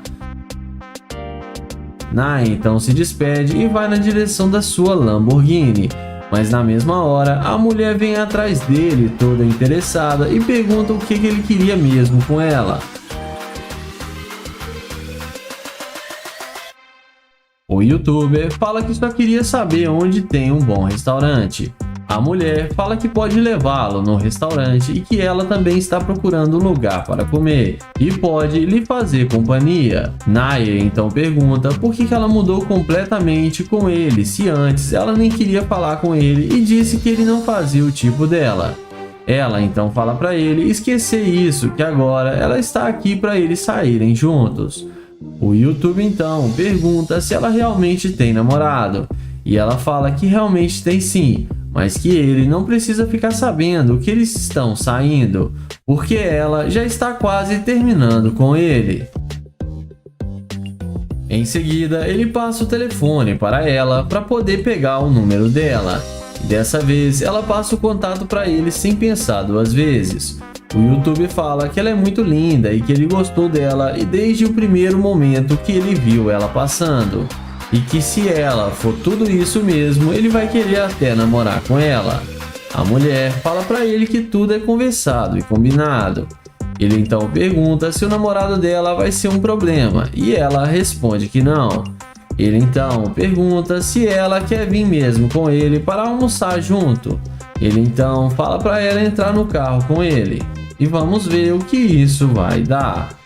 Naya então se despede e vai na direção da sua Lamborghini. Mas na mesma hora, a mulher vem atrás dele toda interessada e pergunta o que ele queria mesmo com ela. O youtuber fala que só queria saber onde tem um bom restaurante. A mulher fala que pode levá-lo no restaurante e que ela também está procurando um lugar para comer e pode lhe fazer companhia. Naya então pergunta por que ela mudou completamente com ele, se antes ela nem queria falar com ele e disse que ele não fazia o tipo dela. Ela então fala para ele esquecer isso, que agora ela está aqui para eles saírem juntos. O YouTube então pergunta se ela realmente tem namorado e ela fala que realmente tem sim, mas que ele não precisa ficar sabendo que eles estão saindo, porque ela já está quase terminando com ele. Em seguida, ele passa o telefone para ela para poder pegar o número dela. Dessa vez, ela passa o contato para ele sem pensar duas vezes. O YouTube fala que ela é muito linda e que ele gostou dela e desde o primeiro momento que ele viu ela passando. E que se ela for tudo isso mesmo, ele vai querer até namorar com ela. A mulher fala para ele que tudo é conversado e combinado. Ele então pergunta se o namorado dela vai ser um problema e ela responde que não. Ele então pergunta se ela quer vir mesmo com ele para almoçar junto. Ele então fala para ela entrar no carro com ele. E vamos ver o que isso vai dar.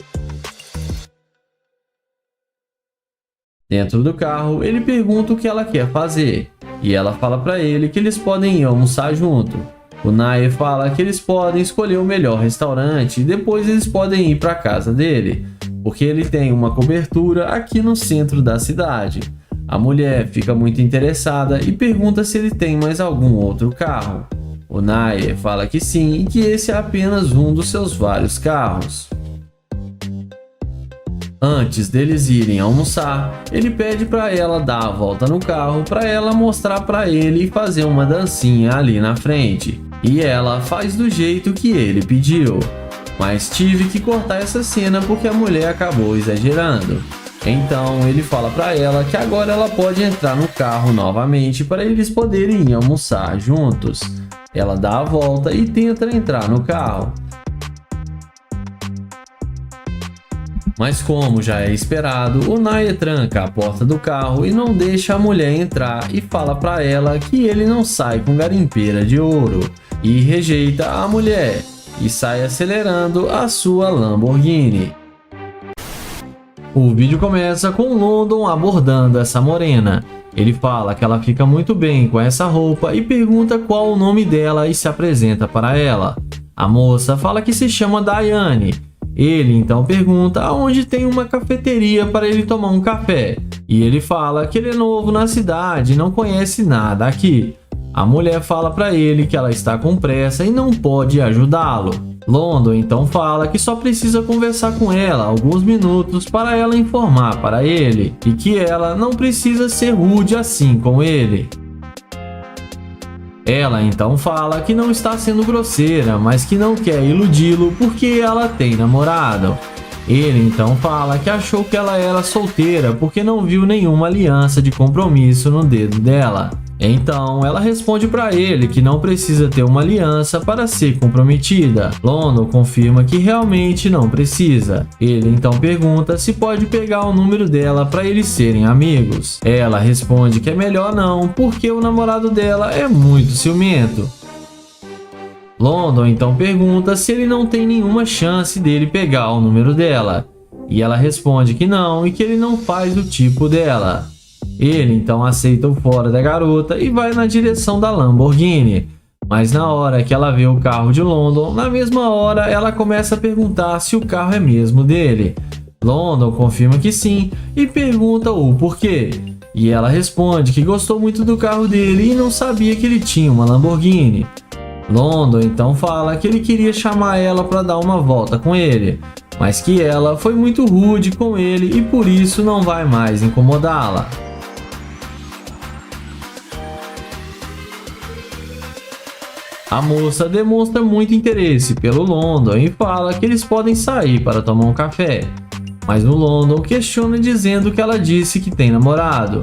Dentro do carro, ele pergunta o que ela quer fazer. E ela fala para ele que eles podem ir almoçar junto. O Naya fala que eles podem escolher o melhor restaurante e depois eles podem ir para a casa dele, porque ele tem uma cobertura aqui no centro da cidade. A mulher fica muito interessada e pergunta se ele tem mais algum outro carro. O Naya fala que sim e que esse é apenas um dos seus vários carros. Antes deles irem almoçar, ele pede para ela dar a volta no carro para ela mostrar para ele e fazer uma dancinha ali na frente. E ela faz do jeito que ele pediu. Mas tive que cortar essa cena porque a mulher acabou exagerando. Então ele fala para ela que agora ela pode entrar no carro novamente para eles poderem ir almoçar juntos. Ela dá a volta e tenta entrar no carro. Mas como já é esperado, o Naya tranca a porta do carro e não deixa a mulher entrar e fala para ela que ele não sai com garimpeira de ouro e rejeita a mulher e sai acelerando a sua Lamborghini. O vídeo começa com London abordando essa morena. Ele fala que ela fica muito bem com essa roupa e pergunta qual o nome dela e se apresenta para ela. A moça fala que se chama Diane. Ele então pergunta aonde tem uma cafeteria para ele tomar um café. E ele fala que ele é novo na cidade e não conhece nada aqui. A mulher fala para ele que ela está com pressa e não pode ajudá-lo. London então fala que só precisa conversar com ela alguns minutos para ela informar para ele e que ela não precisa ser rude assim com ele. Ela então fala que não está sendo grosseira, mas que não quer iludi-lo porque ela tem namorado. Ele então fala que achou que ela era solteira porque não viu nenhuma aliança de compromisso no dedo dela. Então ela responde para ele que não precisa ter uma aliança para ser comprometida. London confirma que realmente não precisa. Ele então pergunta se pode pegar o número dela para eles serem amigos. Ela responde que é melhor não, porque o namorado dela é muito ciumento. London então pergunta se ele não tem nenhuma chance dele pegar o número dela. E ela responde que não e que ele não faz do tipo dela. Ele então aceita o fora da garota e vai na direção da Lamborghini. Mas na hora que ela vê o carro de London, na mesma hora ela começa a perguntar se o carro é mesmo dele. London confirma que sim e pergunta o porquê. E ela responde que gostou muito do carro dele e não sabia que ele tinha uma Lamborghini. London então fala que ele queria chamar ela para dar uma volta com ele, mas que ela foi muito rude com ele e por isso não vai mais incomodá-la. A moça demonstra muito interesse pelo London e fala que eles podem sair para tomar um café. Mas o London questiona dizendo que ela disse que tem namorado.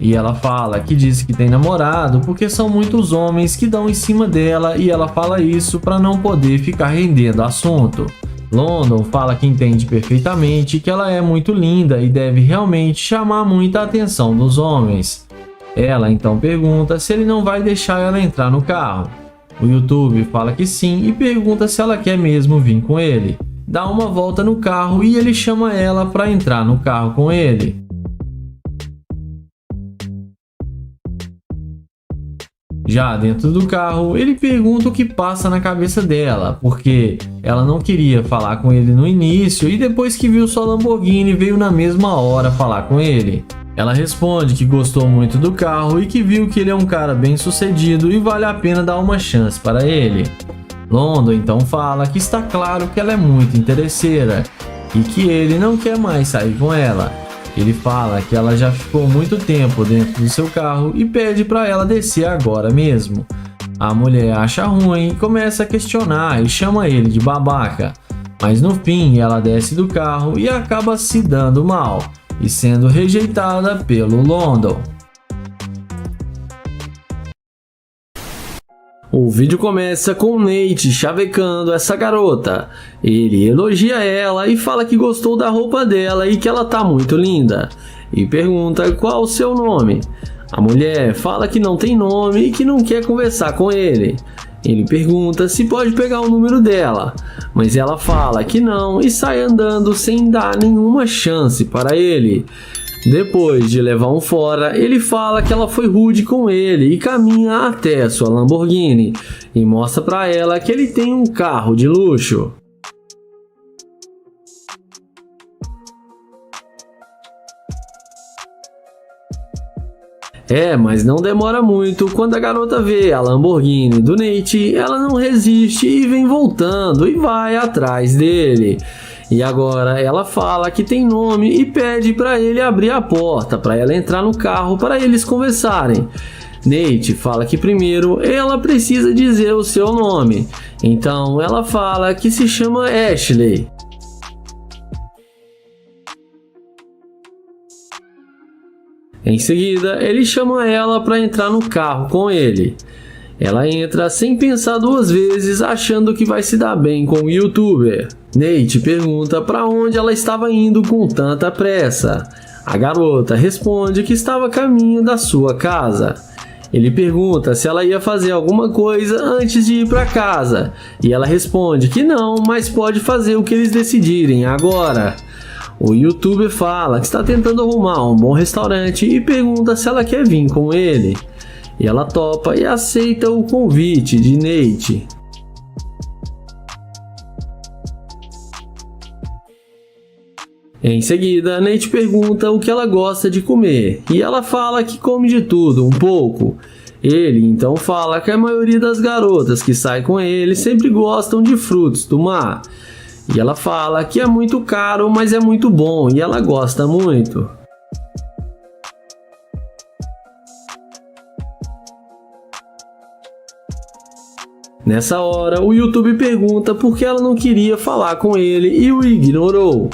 E ela fala que disse que tem namorado porque são muitos homens que dão em cima dela e ela fala isso para não poder ficar rendendo assunto. London fala que entende perfeitamente que ela é muito linda e deve realmente chamar muita atenção dos homens. Ela então pergunta se ele não vai deixar ela entrar no carro. O YouTube fala que sim e pergunta se ela quer mesmo vir com ele. Dá uma volta no carro e ele chama ela para entrar no carro com ele. Já dentro do carro, ele pergunta o que passa na cabeça dela, porque ela não queria falar com ele no início e depois que viu sua Lamborghini veio na mesma hora falar com ele. Ela responde que gostou muito do carro e que viu que ele é um cara bem sucedido e vale a pena dar uma chance para ele. London então fala que está claro que ela é muito interesseira e que ele não quer mais sair com ela. Ele fala que ela já ficou muito tempo dentro do seu carro e pede para ela descer agora mesmo. A mulher acha ruim e começa a questionar e chama ele de babaca, mas no fim ela desce do carro e acaba se dando mal e sendo rejeitada pelo London. O vídeo começa com Nate chavecando essa garota. Ele elogia ela e fala que gostou da roupa dela e que ela tá muito linda. E pergunta qual o seu nome. A mulher fala que não tem nome e que não quer conversar com ele. Ele pergunta se pode pegar o número dela, mas ela fala que não e sai andando sem dar nenhuma chance para ele. Depois de levar um fora, ele fala que ela foi rude com ele e caminha até sua Lamborghini e mostra para ela que ele tem um carro de luxo. Mas não demora muito. Quando a garota vê a Lamborghini do Nate, ela não resiste e vem voltando e vai atrás dele. E agora ela fala que tem nome e pede para ele abrir a porta para ela entrar no carro para eles conversarem. Nate fala que primeiro ela precisa dizer o seu nome. Então ela fala que se chama Ashley. Em seguida, ele chama ela para entrar no carro com ele. Ela entra sem pensar duas vezes, achando que vai se dar bem com o YouTuber. Nate pergunta para onde ela estava indo com tanta pressa. A garota responde que estava a caminho da sua casa. Ele pergunta se ela ia fazer alguma coisa antes de ir para casa. E ela responde que não, mas pode fazer o que eles decidirem agora. O YouTuber fala que está tentando arrumar um bom restaurante e pergunta se ela quer vir com ele. E ela topa e aceita o convite de Nate. Em seguida, Nate pergunta o que ela gosta de comer e ela fala que come de tudo um pouco. Ele então fala que a maioria das garotas que saem com ele sempre gostam de frutos do mar. E ela fala que é muito caro, mas é muito bom e ela gosta muito. Nessa hora, o YouTube pergunta por que ela não queria falar com ele e o ignorou.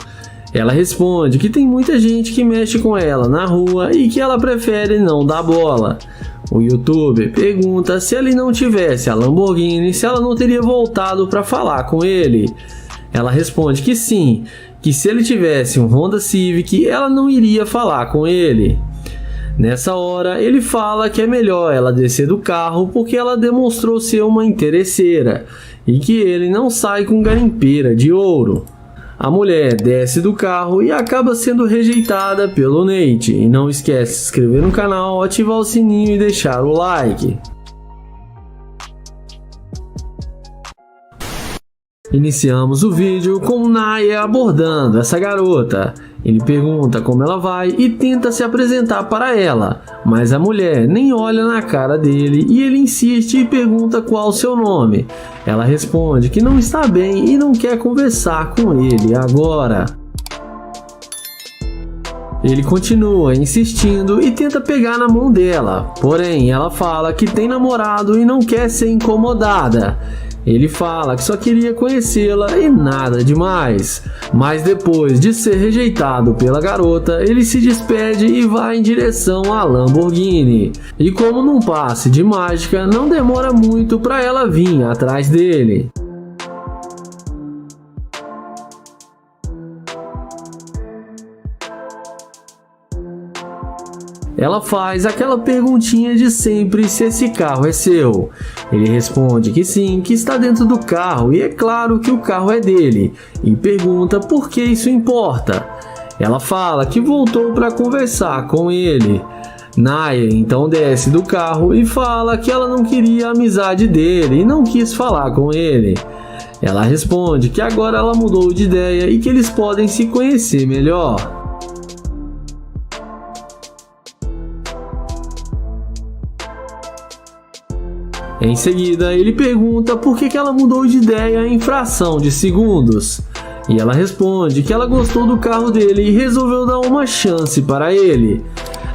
Ela responde que tem muita gente que mexe com ela na rua e que ela prefere não dar bola. O YouTube pergunta se ele não tivesse a Lamborghini, se ela não teria voltado para falar com ele. Ela responde que sim, que se ele tivesse um Honda Civic, ela não iria falar com ele. Nessa hora, ele fala que é melhor ela descer do carro porque ela demonstrou ser uma interesseira e que ele não sai com garimpeira de ouro. A mulher desce do carro e acaba sendo rejeitada pelo Nate. E não esquece de se inscrever no canal, ativar o sininho e deixar o like. Iniciamos o vídeo com Naya abordando essa garota. Ele pergunta como ela vai e tenta se apresentar para ela, mas a mulher nem olha na cara dele e ele insiste e pergunta qual o seu nome. Ela responde que não está bem e não quer conversar com ele agora. Ele continua insistindo e tenta pegar na mão dela, porém ela fala que tem namorado e não quer ser incomodada. Ele fala que só queria conhecê-la e nada demais. Mas depois de ser rejeitado pela garota, ele se despede e vai em direção à Lamborghini. E como num passe de mágica, não demora muito para ela vir atrás dele. Ela faz aquela perguntinha de sempre se esse carro é seu. Ele responde que sim, que está dentro do carro e é claro que o carro é dele, e pergunta por que isso importa. Ela fala que voltou para conversar com ele. Naya então desce do carro e fala que ela não queria a amizade dele e não quis falar com ele. Ela responde que agora ela mudou de ideia e que eles podem se conhecer melhor. Em seguida, ele pergunta por que ela mudou de ideia em fração de segundos. E ela responde que ela gostou do carro dele e resolveu dar uma chance para ele.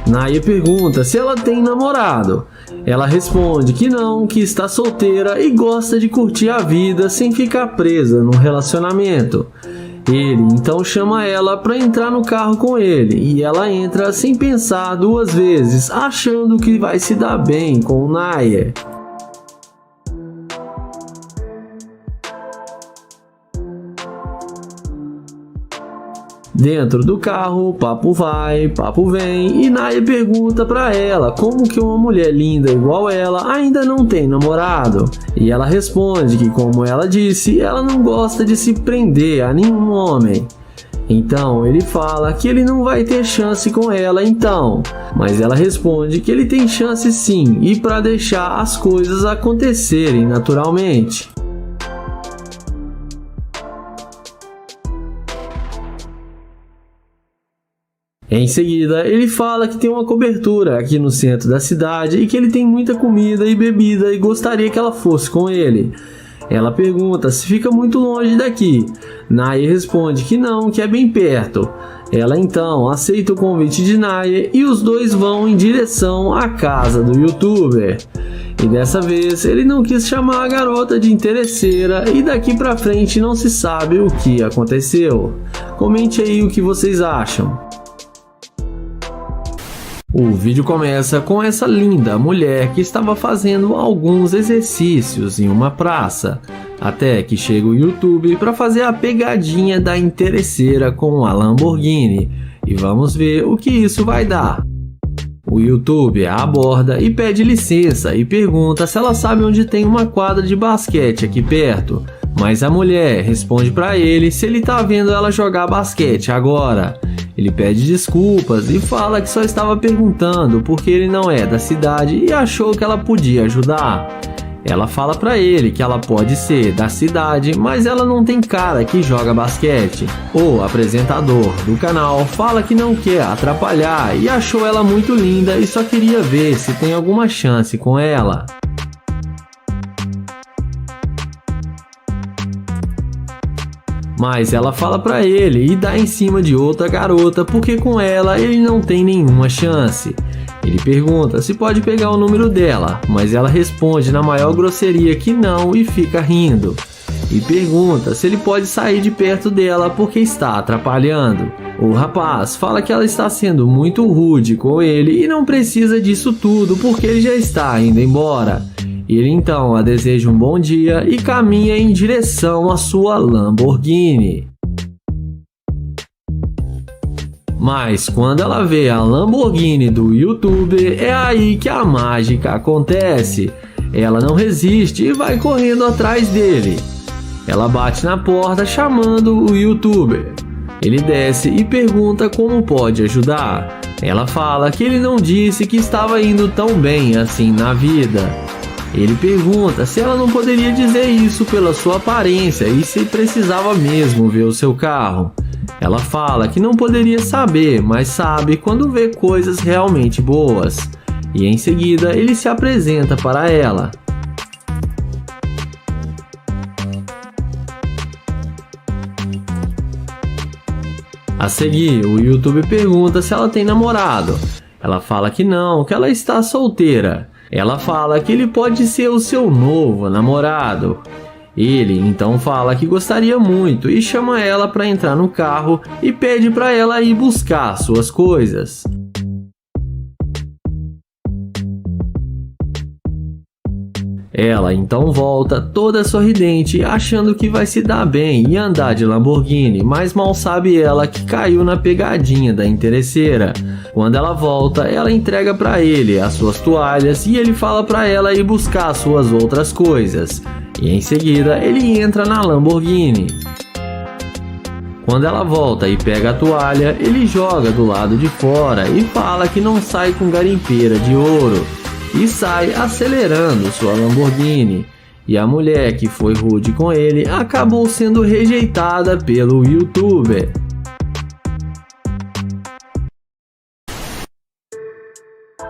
Naya pergunta se ela tem namorado. Ela responde que não, que está solteira e gosta de curtir a vida sem ficar presa num relacionamento. Ele então chama ela para entrar no carro com ele e ela entra sem pensar duas vezes, achando que vai se dar bem com o Naya. Dentro do carro, papo vai, papo vem e Naya pergunta pra ela como que uma mulher linda igual ela ainda não tem namorado. E ela responde que, como ela disse, ela não gosta de se prender a nenhum homem. Então ele fala que ele não vai ter chance com ela então, mas ela responde que ele tem chance sim e para deixar as coisas acontecerem naturalmente. Em seguida, ele fala que tem uma cobertura aqui no centro da cidade e que ele tem muita comida e bebida e gostaria que ela fosse com ele. Ela pergunta se fica muito longe daqui. Naya responde que não, que é bem perto. Ela então aceita o convite de Naya e os dois vão em direção à casa do youtuber. E dessa vez ele não quis chamar a garota de interesseira e daqui pra frente não se sabe o que aconteceu. Comente aí o que vocês acham. O vídeo começa com essa linda mulher que estava fazendo alguns exercícios em uma praça, até que chega o YouTube para fazer a pegadinha da interesseira com a Lamborghini, e vamos ver o que isso vai dar. O YouTube a aborda e pede licença e pergunta se ela sabe onde tem uma quadra de basquete aqui perto, mas a mulher responde para ele se ele tá vendo ela jogar basquete agora. Ele pede desculpas e fala que só estava perguntando porque ele não é da cidade e achou que ela podia ajudar. Ela fala pra ele que ela pode ser da cidade, mas ela não tem cara que joga basquete. O apresentador do canal fala que não quer atrapalhar e achou ela muito linda e só queria ver se tem alguma chance com ela. Mas ela fala pra ele e dá em cima de outra garota porque com ela ele não tem nenhuma chance. Ele pergunta se pode pegar o número dela, mas ela responde na maior grosseria que não e fica rindo. E pergunta se ele pode sair de perto dela porque está atrapalhando. O rapaz fala que ela está sendo muito rude com ele e não precisa disso tudo porque ele já está indo embora. Ele então a deseja um bom dia e caminha em direção à sua Lamborghini. Mas quando ela vê a Lamborghini do YouTuber, é aí que a mágica acontece. Ela não resiste e vai correndo atrás dele. Ela bate na porta chamando o YouTuber. Ele desce e pergunta como pode ajudar. Ela fala que ele não disse que estava indo tão bem assim na vida. Ele pergunta se ela não poderia dizer isso pela sua aparência e se precisava mesmo ver o seu carro. Ela fala que não poderia saber, mas sabe quando vê coisas realmente boas. E em seguida ele se apresenta para ela. A seguir, o YouTube pergunta se ela tem namorado. Ela fala que não, que ela está solteira. Ela fala que ele pode ser o seu novo namorado. Ele então fala que gostaria muito e chama ela para entrar no carro e pede para ela ir buscar suas coisas. Ela então volta toda sorridente, achando que vai se dar bem e andar de Lamborghini, mas mal sabe ela que caiu na pegadinha da interesseira. Quando ela volta, ela entrega para ele as suas toalhas e ele fala para ela ir buscar suas outras coisas. E em seguida ele entra na Lamborghini. Quando ela volta e pega a toalha, ele joga do lado de fora e fala que não sai com garimpeira de ouro. E sai acelerando sua Lamborghini. E a mulher que foi rude com ele acabou sendo rejeitada pelo youtuber.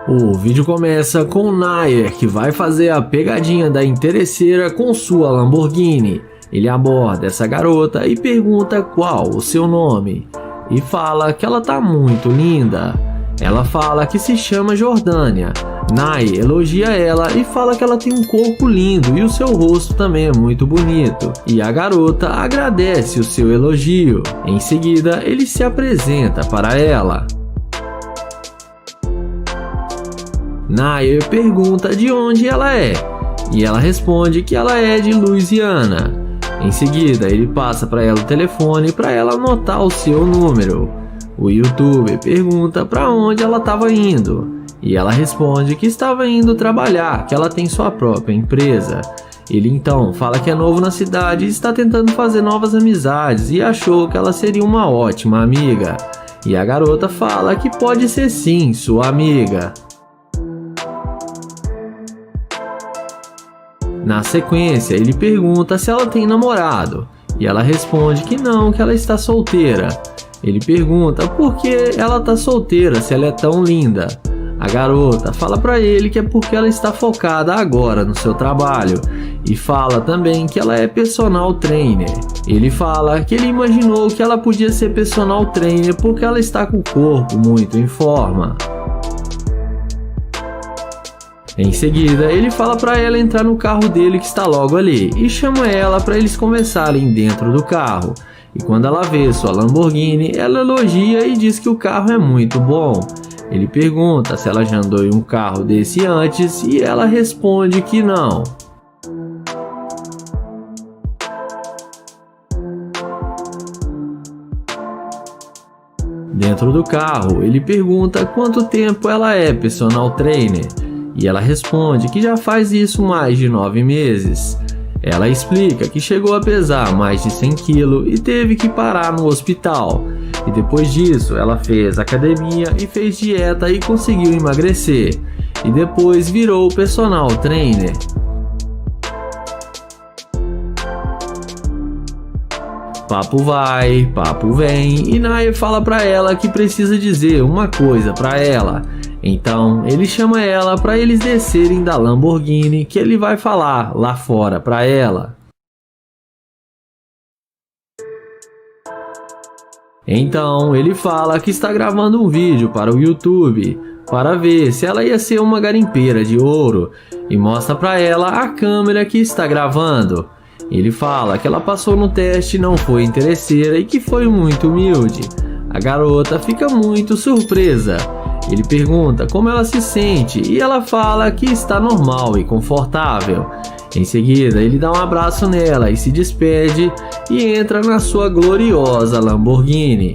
O vídeo começa com Nair, que vai fazer a pegadinha da interesseira com sua Lamborghini. Ele aborda essa garota e pergunta qual o seu nome. E fala que ela tá muito linda. Ela fala que se chama Jordânia. Nair elogia ela e fala que ela tem um corpo lindo e o seu rosto também é muito bonito. E a garota agradece o seu elogio. Em seguida, ele se apresenta para ela. Nair pergunta de onde ela é. E ela responde que ela é de Louisiana. Em seguida, ele passa para ela o telefone para ela anotar o seu número. O youtuber pergunta para onde ela estava indo. E ela responde que estava indo trabalhar, que ela tem sua própria empresa. Ele então fala que é novo na cidade e está tentando fazer novas amizades e achou que ela seria uma ótima amiga. E a garota fala que pode ser sim sua amiga. Na sequência, ele pergunta se ela tem namorado. E ela responde que não, que ela está solteira. Ele pergunta por que ela está solteira se ela é tão linda. A garota fala para ele que é porque ela está focada agora no seu trabalho e fala também que ela é personal trainer. Ele fala que ele imaginou que ela podia ser personal trainer porque ela está com o corpo muito em forma. Em seguida, ele fala para ela entrar no carro dele que está logo ali e chama ela para eles conversarem dentro do carro. E quando ela vê sua Lamborghini, ela elogia e diz que o carro é muito bom. Ele pergunta se ela já andou em um carro desse antes e ela responde que não. Dentro do carro, ele pergunta quanto tempo ela é personal trainer e ela responde que já faz isso mais de 9 meses. Ela explica que chegou a pesar mais de 100 kg e teve que parar no hospital. E depois disso, ela fez academia e fez dieta e conseguiu emagrecer. E depois virou personal trainer. Papo vai, papo vem, e Nair fala pra ela que precisa dizer uma coisa pra ela. Então ele chama ela para eles descerem da Lamborghini, que ele vai falar lá fora para ela. Então ele fala que está gravando um vídeo para o YouTube para ver se ela ia ser uma garimpeira de ouro e mostra para ela a câmera que está gravando. Ele fala que ela passou no teste, não foi interesseira e que foi muito humilde. A garota fica muito surpresa. Ele pergunta como ela se sente e ela fala que está normal e confortável. Em seguida, ele dá um abraço nela e se despede e entra na sua gloriosa Lamborghini.